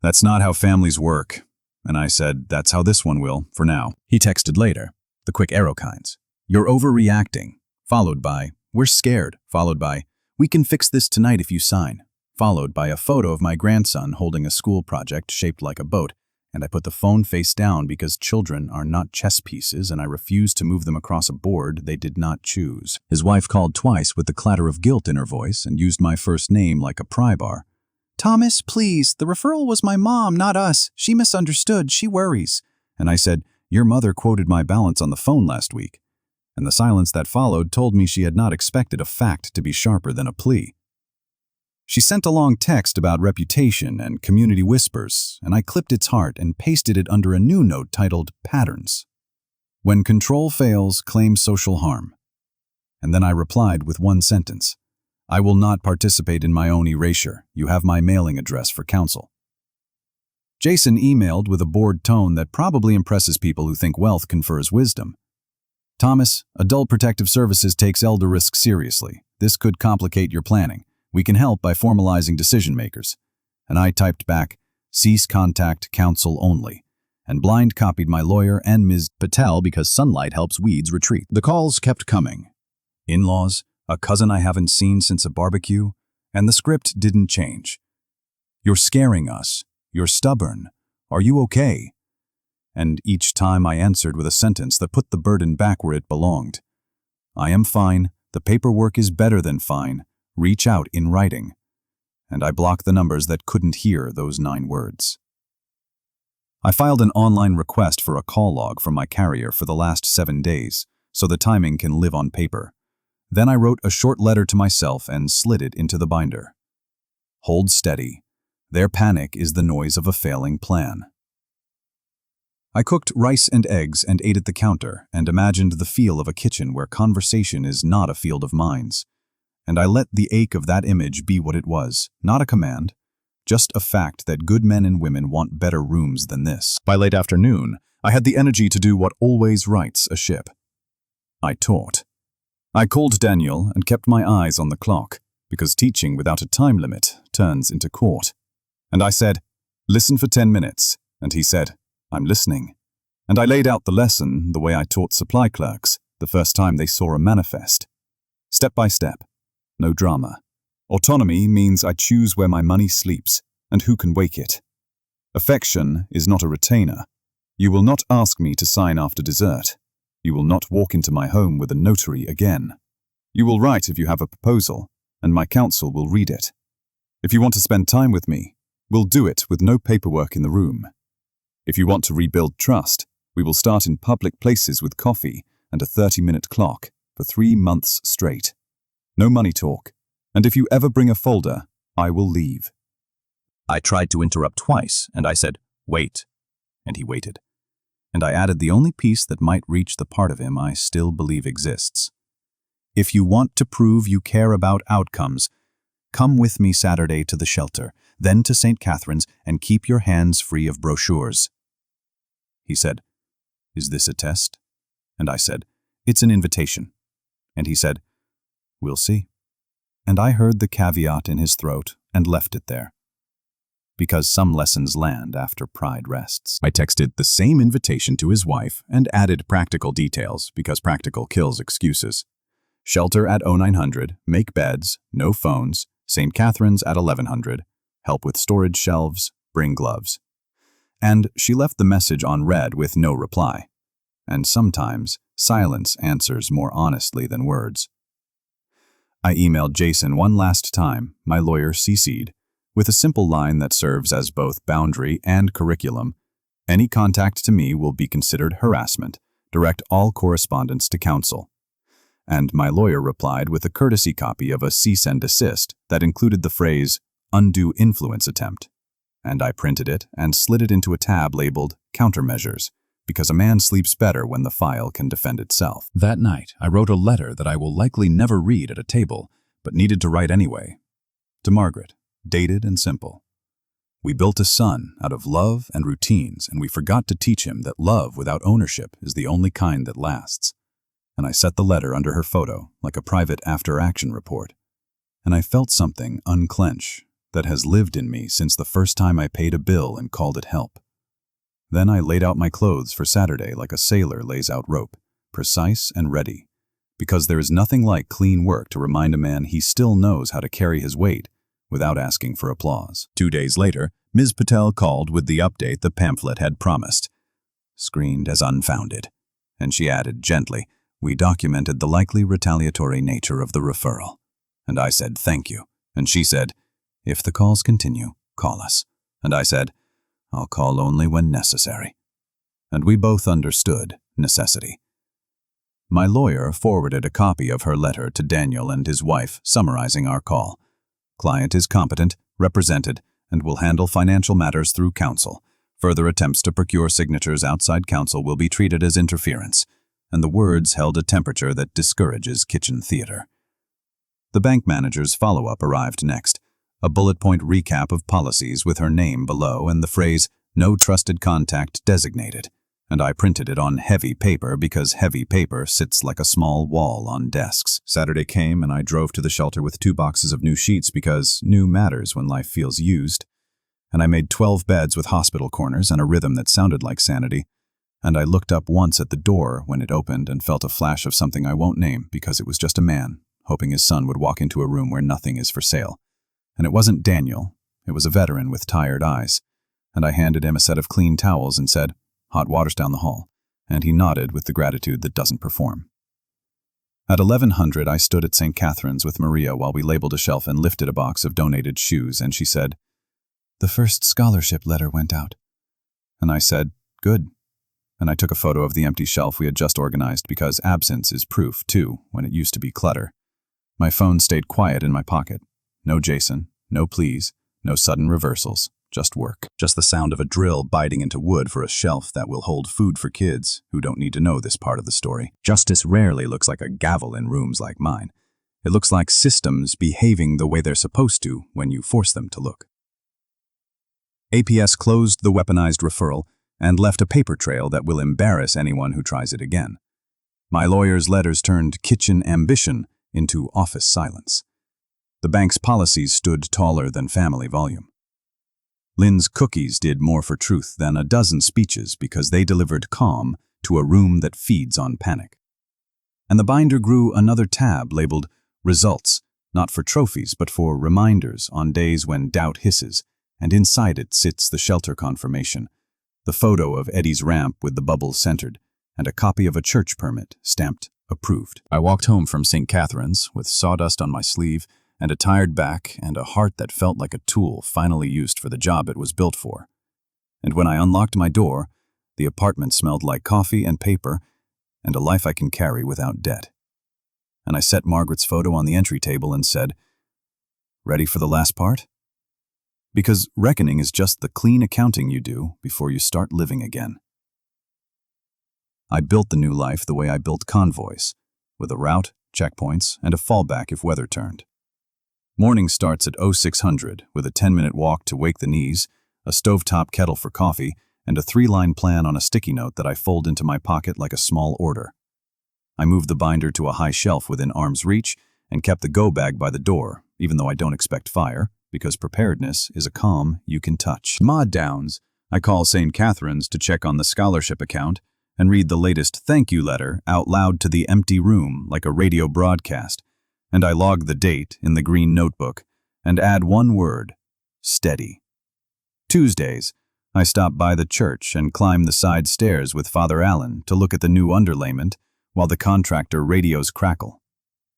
"That's not how families work." And I said, "That's how this one will, for now." He texted later, the quick arrow kinds. "You're overreacting," followed by, "We're scared," followed by, "We can fix this tonight if you sign," followed by a photo of my grandson holding a school project shaped like a boat, and I put the phone face down because children are not chess pieces and I refused to move them across a board they did not choose. His wife called twice with the clatter of guilt in her voice and used my first name like a pry bar. "Thomas, please, the referral was my mom, not us. She misunderstood, she worries." And I said, "Your mother quoted my balance on the phone last week." And the silence that followed told me she had not expected a fact to be sharper than a plea. She sent a long text about reputation and community whispers, and I clipped its heart and pasted it under a new note titled Patterns. "When control fails, claim social harm." And then I replied with one sentence. "I will not participate in my own erasure. You have my mailing address for counsel." Jason emailed with a bored tone that probably impresses people who think wealth confers wisdom. "Thomas, Adult Protective Services takes elder risk seriously. This could complicate your planning. We can help by formalizing decision makers." And I typed back, "Cease contact, counsel only," and blind copied my lawyer and Ms. Patel because sunlight helps weeds retreat. The calls kept coming. In-laws, a cousin I haven't seen since a barbecue, and the script didn't change. "You're scaring us. You're stubborn. Are you okay?" And each time I answered with a sentence that put the burden back where it belonged. "I am fine. The paperwork is better than fine. Reach out in writing." And I blocked the numbers that couldn't hear those 9 words. I filed an online request for a call log from my carrier for the last 7 days, so the timing can live on paper. Then I wrote a short letter to myself and slid it into the binder. "Hold steady. Their panic is the noise of a failing plan." I cooked rice and eggs and ate at the counter and imagined the feel of a kitchen where conversation is not a field of mines. And I let the ache of that image be what it was, not a command, just a fact that good men and women want better rooms than this. By late afternoon, I had the energy to do what always rights a ship. I taught. I called Daniel and kept my eyes on the clock, because teaching without a time limit turns into court. And I said, "Listen for 10 minutes." And he said, "I'm listening." And I laid out the lesson the way I taught supply clerks the first time they saw a manifest. Step by step. No drama. Autonomy means I choose where my money sleeps and who can wake it. Affection is not a retainer. You will not ask me to sign after dessert. You will not walk into my home with a notary again. You will write if you have a proposal, and my counsel will read it. If you want to spend time with me, we'll do it with no paperwork in the room. If you want to rebuild trust, we will start in public places with coffee and a 30-minute clock for 3 months straight. No money talk, and if you ever bring a folder, I will leave." I tried to interrupt twice, and I said, "Wait," and he waited. And I added the only piece that might reach the part of him I still believe exists. "If you want to prove you care about outcomes, come with me Saturday to the shelter, then to St. Catherine's, and keep your hands free of brochures." He said, "Is this a test?" And I said, "It's an invitation." And he said, "We'll see." And I heard the caveat in his throat and left it there. Because some lessons land after pride rests. I texted the same invitation to his wife and added practical details because practical kills excuses. Shelter at 0900, make beds, no phones, St. Catherine's at 1100, help with storage shelves, bring gloves. And she left the message on read with no reply. And sometimes, silence answers more honestly than words. I emailed Jason one last time, my lawyer CC'd, with a simple line that serves as both boundary and curriculum. Any contact to me will be considered harassment. Direct all correspondence to counsel. And my lawyer replied with a courtesy copy of a cease and desist that included the phrase, undue influence attempt. And I printed it and slid it into a tab labeled countermeasures, because a man sleeps better when the file can defend itself. That night, I wrote a letter that I will likely never read at a table, but needed to write anyway. To Margaret, dated and simple. We built a son out of love and routines, and we forgot to teach him that love without ownership is the only kind that lasts. And I set the letter under her photo, like a private after-action report. And I felt something unclench that has lived in me since the first time I paid a bill and called it help. Then I laid out my clothes for Saturday like a sailor lays out rope, precise and ready, because there is nothing like clean work to remind a man he still knows how to carry his weight without asking for applause. 2 days later, Ms. Patel called with the update the pamphlet had promised, screened as unfounded. And she added gently, we documented the likely retaliatory nature of the referral. And I said, thank you. And she said, if the calls continue, call us. And I said, I'll call only when necessary. And we both understood necessity. My lawyer forwarded a copy of her letter to Daniel and his wife, summarizing our call. Client is competent, represented, and will handle financial matters through counsel. Further attempts to procure signatures outside counsel will be treated as interference, and the words held a temperature that discourages kitchen theater. The bank manager's follow-up arrived next, a bullet-point recap of policies with her name below and the phrase, no trusted contact designated, and I printed it on heavy paper because heavy paper sits like a small wall on desks. Saturday came and I drove to the shelter with 2 boxes of new sheets because new matters when life feels used. And I made 12 beds with hospital corners and a rhythm that sounded like sanity. And I looked up once at the door when it opened and felt a flash of something I won't name because it was just a man, hoping his son would walk into a room where nothing is for sale. And it wasn't Daniel, it was a veteran with tired eyes. And I handed him a set of clean towels and said, hot water's down the hall, and he nodded with the gratitude that doesn't perform. At 1100, I stood at St. Catherine's with Maria while we labeled a shelf and lifted a box of donated shoes, and she said, the first scholarship letter went out. And I said, good. And I took a photo of the empty shelf we had just organized because absence is proof, too, when it used to be clutter. My phone stayed quiet in my pocket. No Jason, no please, no sudden reversals, just work. Just the sound of a drill biting into wood for a shelf that will hold food for kids who don't need to know this part of the story. Justice rarely looks like a gavel in rooms like mine. It looks like systems behaving the way they're supposed to when you force them to look. APS closed the weaponized referral and left a paper trail that will embarrass anyone who tries it again. My lawyer's letters turned kitchen ambition into office silence. The bank's policies stood taller than family volume. Lynn's cookies did more for truth than a dozen speeches because they delivered calm to a room that feeds on panic. And the binder grew another tab labeled Results, not for trophies but for reminders on days when doubt hisses, and inside it sits the shelter confirmation, the photo of Eddie's ramp with the bubbles centered, and a copy of a church permit stamped approved. I walked home from St. Catherine's with sawdust on my sleeve and a tired back and a heart that felt like a tool finally used for the job it was built for. And when I unlocked my door, the apartment smelled like coffee and paper and a life I can carry without debt. And I set Margaret's photo on the entry table and said, ready for the last part? Because reckoning is just the clean accounting you do before you start living again. I built the new life the way I built convoys, with a route, checkpoints, and a fallback if weather turned. Morning starts at 0600 with a 10-minute walk to wake the knees, a stovetop kettle for coffee, and a 3-line plan on a sticky note that I fold into my pocket like a small order. I moved the binder to a high shelf within arm's reach and kept the go bag by the door, even though I don't expect fire, because preparedness is a calm you can touch. Mod downs, I call St. Catherine's to check on the scholarship account and read the latest thank you letter out loud to the empty room like a radio broadcast, and I log the date in the green notebook and add one word, steady. Tuesdays, I stop by the church and climb the side stairs with Father Allen to look at the new underlayment while the contractor radios crackle.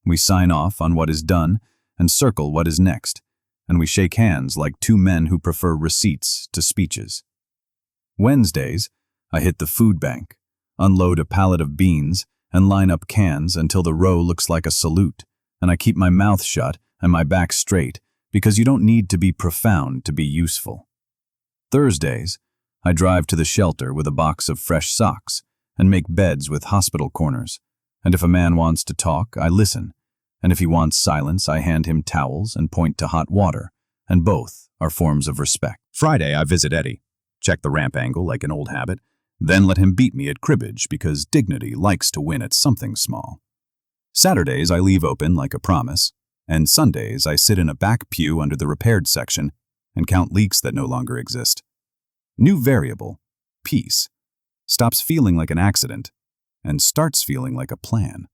We sign off on what is done and circle what is next, and we shake hands like two men who prefer receipts to speeches. Wednesdays, I hit the food bank, unload a pallet of beans, and line up cans until the row looks like a salute, and I keep my mouth shut and my back straight because you don't need to be profound to be useful. Thursdays, I drive to the shelter with a box of fresh socks and make beds with hospital corners, and if a man wants to talk, I listen, and if he wants silence, I hand him towels and point to hot water, and both are forms of respect. Friday, I visit Eddie, check the ramp angle like an old habit, then let him beat me at cribbage because dignity likes to win at something small. Saturdays, I leave open like a promise, and Sundays, I sit in a back pew under the repaired section and count leaks that no longer exist. New variable, peace, stops feeling like an accident and starts feeling like a plan.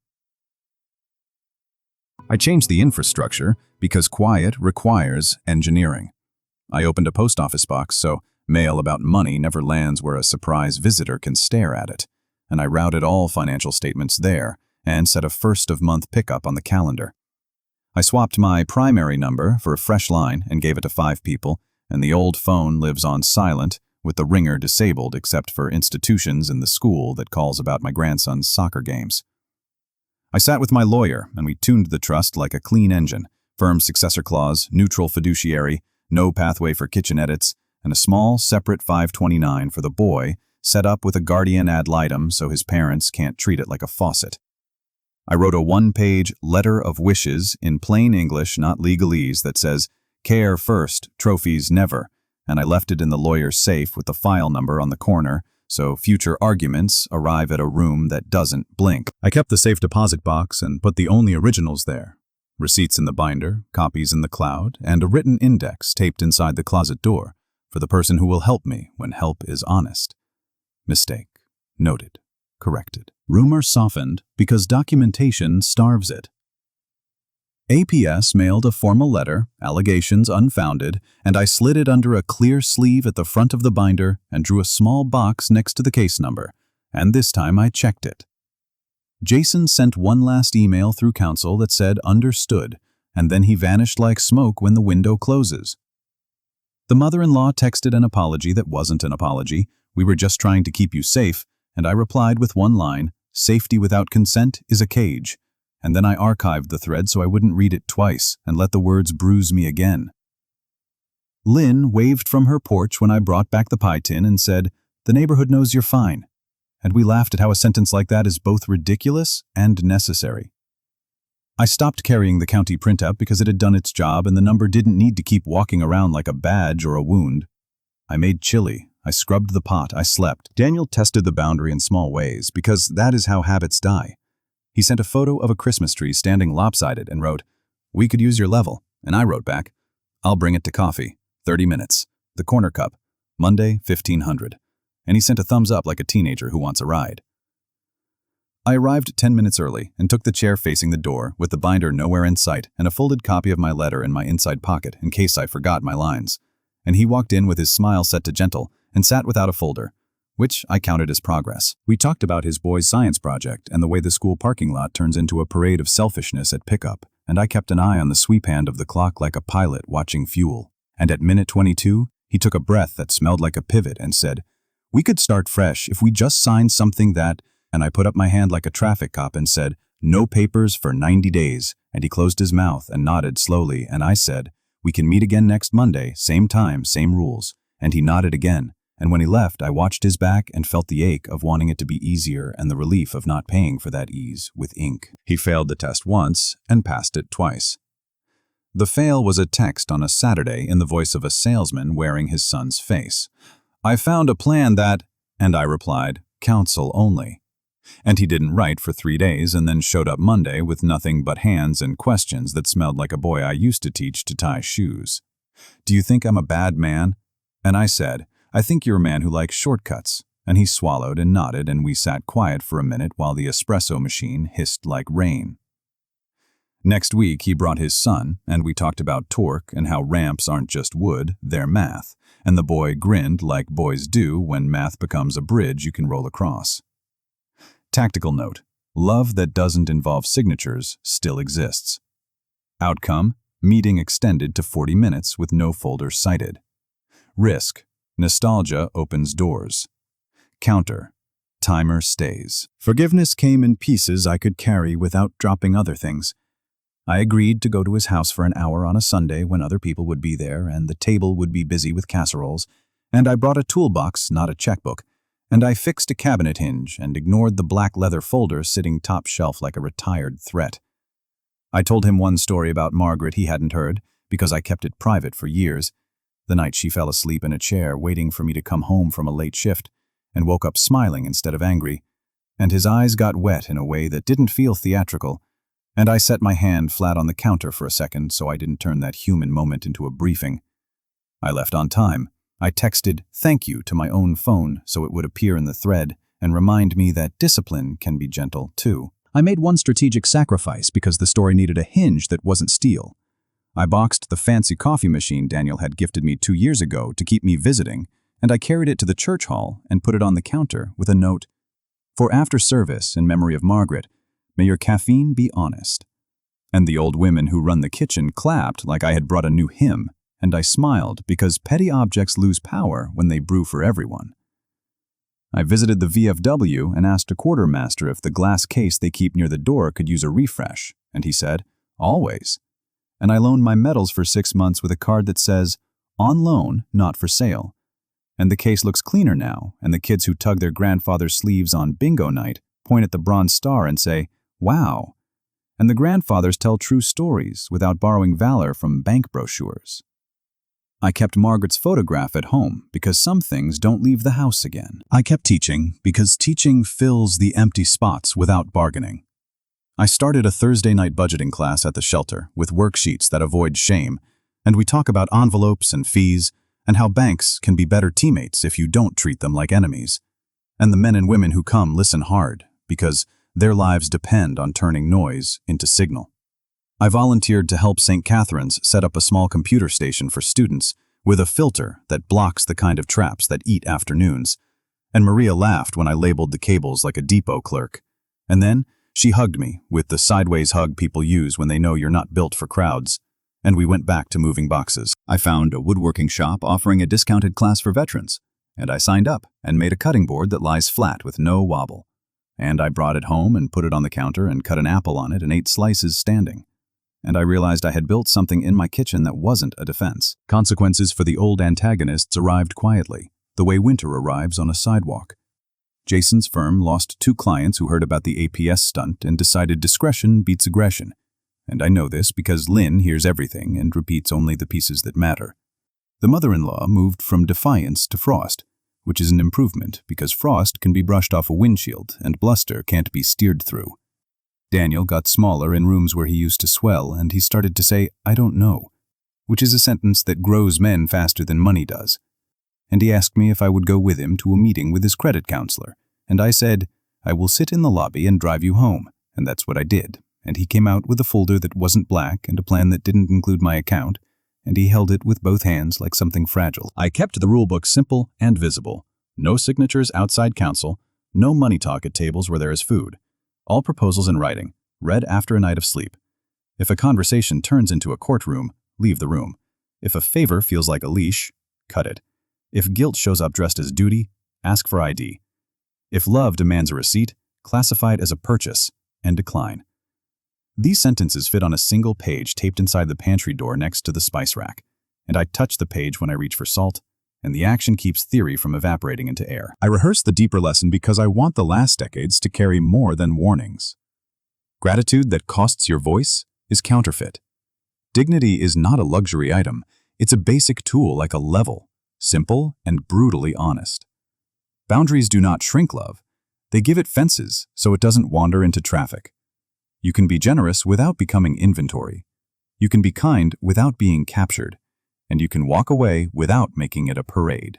I changed the infrastructure because quiet requires engineering. I opened a post office box so mail about money never lands where a surprise visitor can stare at it, and I routed all financial statements there and set a first-of-month pickup on the calendar. I swapped my primary number for a fresh line and gave it to 5 people, and the old phone lives on silent with the ringer disabled except for institutions in the school that calls about my grandson's soccer games. I sat with my lawyer and we tuned the trust like a clean engine, firm successor clause, neutral fiduciary, no pathway for kitchen edits, and a small separate 529 for the boy set up with a guardian ad litem so his parents can't treat it like a faucet. I wrote a 1-page letter of wishes in plain English, not legalese, that says, "Care first, trophies never," and I left it in the lawyer's safe with the file number on the corner so future arguments arrive at a room that doesn't blink. I kept the safe deposit box and put the only originals there. Receipts in the binder, copies in the cloud, and a written index taped inside the closet door for the person who will help me when help is honest. Mistake. Noted. Corrected. Rumor softened because documentation starves it. APS mailed a formal letter, allegations unfounded, and I slid it under a clear sleeve at the front of the binder and drew a small box next to the case number, and this time I checked it. Jason sent one last email through counsel that said understood, and then he vanished like smoke when the window closes. The mother-in-law texted an apology that wasn't an apology. "We were just trying to keep you safe," and I replied with one line, "Safety without consent is a cage." And then I archived the thread so I wouldn't read it twice and let the words bruise me again. Lynn waved from her porch when I brought back the pie tin and said, "The neighborhood knows you're fine." And we laughed at how a sentence like that is both ridiculous and necessary. I stopped carrying the county printout because it had done its job and the number didn't need to keep walking around like a badge or a wound. I made chili. I scrubbed the pot. I slept. Daniel tested the boundary in small ways because that is how habits die. He sent a photo of a Christmas tree standing lopsided and wrote, "We could use your level." And I wrote back, "I'll bring it to coffee. 30 minutes. The corner cup. Monday, 1500. And he sent a thumbs up like a teenager who wants a ride. I arrived 10 minutes early and took the chair facing the door with the binder nowhere in sight and a folded copy of my letter in my inside pocket in case I forgot my lines. And he walked in with his smile set to gentle and sat without a folder, which I counted as progress. We talked about his boy's science project and the way the school parking lot turns into a parade of selfishness at pickup, and I kept an eye on the sweep hand of the clock like a pilot watching fuel. And at minute 22, he took a breath that smelled like a pivot and said, "We could start fresh if we just signed something that," and I put up my hand like a traffic cop and said, "No papers for 90 days, and he closed his mouth and nodded slowly, and I said, "We can meet again next Monday, same time, same rules," and he nodded again. And when he left, I watched his back and felt the ache of wanting it to be easier and the relief of not paying for that ease with ink. He failed the test once and passed it twice. The fail was a text on a Saturday in the voice of a salesman wearing his son's face. "I found a plan that," and I replied, "counsel only." And he didn't write for 3 days and then showed up Monday with nothing but hands and questions that smelled like a boy I used to teach to tie shoes. "Do you think I'm a bad man?" And I said, "I think you're a man who likes shortcuts." And he swallowed and nodded, and we sat quiet for a minute while the espresso machine hissed like rain. Next week, he brought his son, and we talked about torque and how ramps aren't just wood, they're math, and the boy grinned like boys do when math becomes a bridge you can roll across. Tactical note: love that doesn't involve signatures still exists. Outcome: meeting extended to 40 minutes with no folder cited. Risk: nostalgia opens doors. Counter: timer stays. Forgiveness came in pieces I could carry without dropping other things. I agreed to go to his house for an hour on a Sunday when other people would be there and the table would be busy with casseroles, and I brought a toolbox, not a checkbook, and I fixed a cabinet hinge and ignored the black leather folder sitting top shelf like a retired threat. I told him one story about Margaret he hadn't heard, because I kept it private for years, the night she fell asleep in a chair waiting for me to come home from a late shift, and woke up smiling instead of angry, and his eyes got wet in a way that didn't feel theatrical, and I set my hand flat on the counter for a second so I didn't turn that human moment into a briefing. I left on time. I texted "thank you" to my own phone so it would appear in the thread and remind me that discipline can be gentle too. I made one strategic sacrifice because the story needed a hinge that wasn't steel. I boxed the fancy coffee machine Daniel had gifted me 2 years ago to keep me visiting, and I carried it to the church hall and put it on the counter with a note: "For after service, in memory of Margaret, may your caffeine be honest." And the old women who run the kitchen clapped like I had brought a new hymn, and I smiled because petty objects lose power when they brew for everyone. I visited the VFW and asked a quartermaster if the glass case they keep near the door could use a refresh, and he said, "Always." And I loaned my medals for 6 months with a card that says, "On loan, not for sale." And the case looks cleaner now, and the kids who tug their grandfather's sleeves on bingo night point at the bronze star and say, "Wow." And the grandfathers tell true stories without borrowing valor from bank brochures. I kept Margaret's photograph at home because some things don't leave the house again. I kept teaching because teaching fills the empty spots without bargaining. I started a Thursday night budgeting class at the shelter with worksheets that avoid shame, and we talk about envelopes and fees and how banks can be better teammates if you don't treat them like enemies. And the men and women who come listen hard because their lives depend on turning noise into signal. I volunteered to help St. Catherine's set up a small computer station for students with a filter that blocks the kind of traps that eat afternoons. And Maria laughed when I labeled the cables like a depot clerk. And then she hugged me with the sideways hug people use when they know you're not built for crowds. And we went back to moving boxes. I found a woodworking shop offering a discounted class for veterans, and I signed up and made a cutting board that lies flat with no wobble. And I brought it home and put it on the counter and cut an apple on it and 8 slices standing. And I realized I had built something in my kitchen that wasn't a defense. Consequences for the old antagonists arrived quietly, the way winter arrives on a sidewalk. Jason's firm lost 2 clients who heard about the APS stunt and decided discretion beats aggression. And I know this because Lynn hears everything and repeats only the pieces that matter. The mother-in-law moved from defiance to frost, which is an improvement because frost can be brushed off a windshield and bluster can't be steered through. Daniel got smaller in rooms where he used to swell, and he started to say, "I don't know," which is a sentence that grows men faster than money does. And he asked me if I would go with him to a meeting with his credit counselor, and I said, "I will sit in the lobby and drive you home," and that's what I did. And he came out with a folder that wasn't black and a plan that didn't include my account, and he held it with both hands like something fragile. I kept the rulebook simple and visible. No signatures outside counsel, no money talk at tables where there is food. All proposals in writing, read after a night of sleep. If a conversation turns into a courtroom, leave the room. If a favor feels like a leash, cut it. If guilt shows up dressed as duty, ask for ID. If love demands a receipt, classify it as a purchase and decline. These sentences fit on a single page taped inside the pantry door next to the spice rack, and I touch the page when I reach for salt, and the action keeps theory from evaporating into air. I rehearse the deeper lesson because I want the last decades to carry more than warnings. Gratitude that costs your voice is counterfeit. Dignity is not a luxury item. It's a basic tool like a level, simple and brutally honest. Boundaries do not shrink love. They give it fences so it doesn't wander into traffic. You can be generous without becoming inventory. You can be kind without being captured. And you can walk away without making it a parade.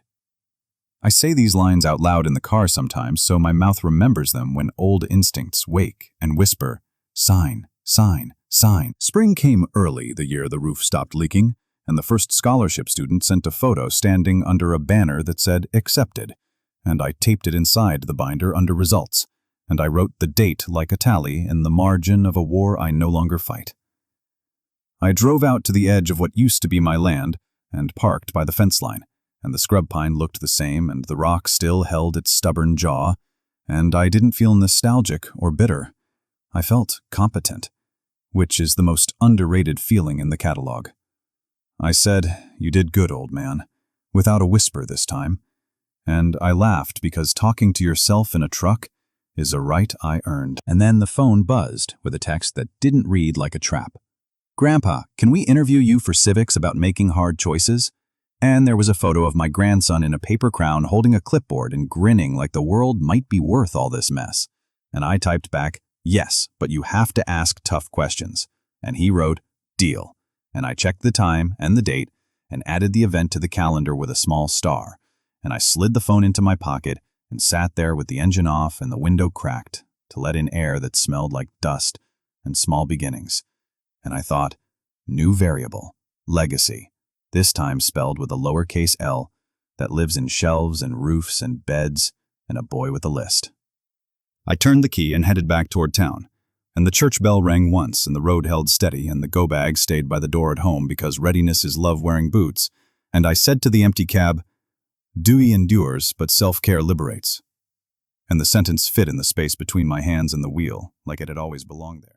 I say these lines out loud in the car sometimes so my mouth remembers them when old instincts wake and whisper, "Sign, Sign, sign. Spring came early the year the roof stopped leaking, and the first scholarship student sent a photo standing under a banner that said accepted, and I taped it inside the binder under results, and I wrote the date like a tally in the margin of a war I no longer fight. I drove out to the edge of what used to be my land and parked by the fence line, and the scrub pine looked the same and the rock still held its stubborn jaw, and I didn't feel nostalgic or bitter. I felt competent, which is the most underrated feeling in the catalog. I said, "You did good, old man," without a whisper this time, and I laughed because talking to yourself in a truck is a right I earned. And then the phone buzzed with a text that didn't read like a trap. "Grandpa, can we interview you for civics about making hard choices?" And there was a photo of my grandson in a paper crown holding a clipboard and grinning like the world might be worth all this mess. And I typed back, "Yes, but you have to ask tough questions." And he wrote, "Deal." And I checked the time and the date and added the event to the calendar with a small star. And I slid the phone into my pocket and sat there with the engine off and the window cracked to let in air that smelled like dust and small beginnings. And I thought, new variable, legacy, this time spelled with a lowercase l, that lives in shelves and roofs and beds and a boy with a list. I turned the key and headed back toward town, and the church bell rang once and the road held steady and the go-bag stayed by the door at home because readiness is love wearing boots, and I said to the empty cab, "Duty endures, but self-care liberates." And the sentence fit in the space between my hands and the wheel, like it had always belonged there.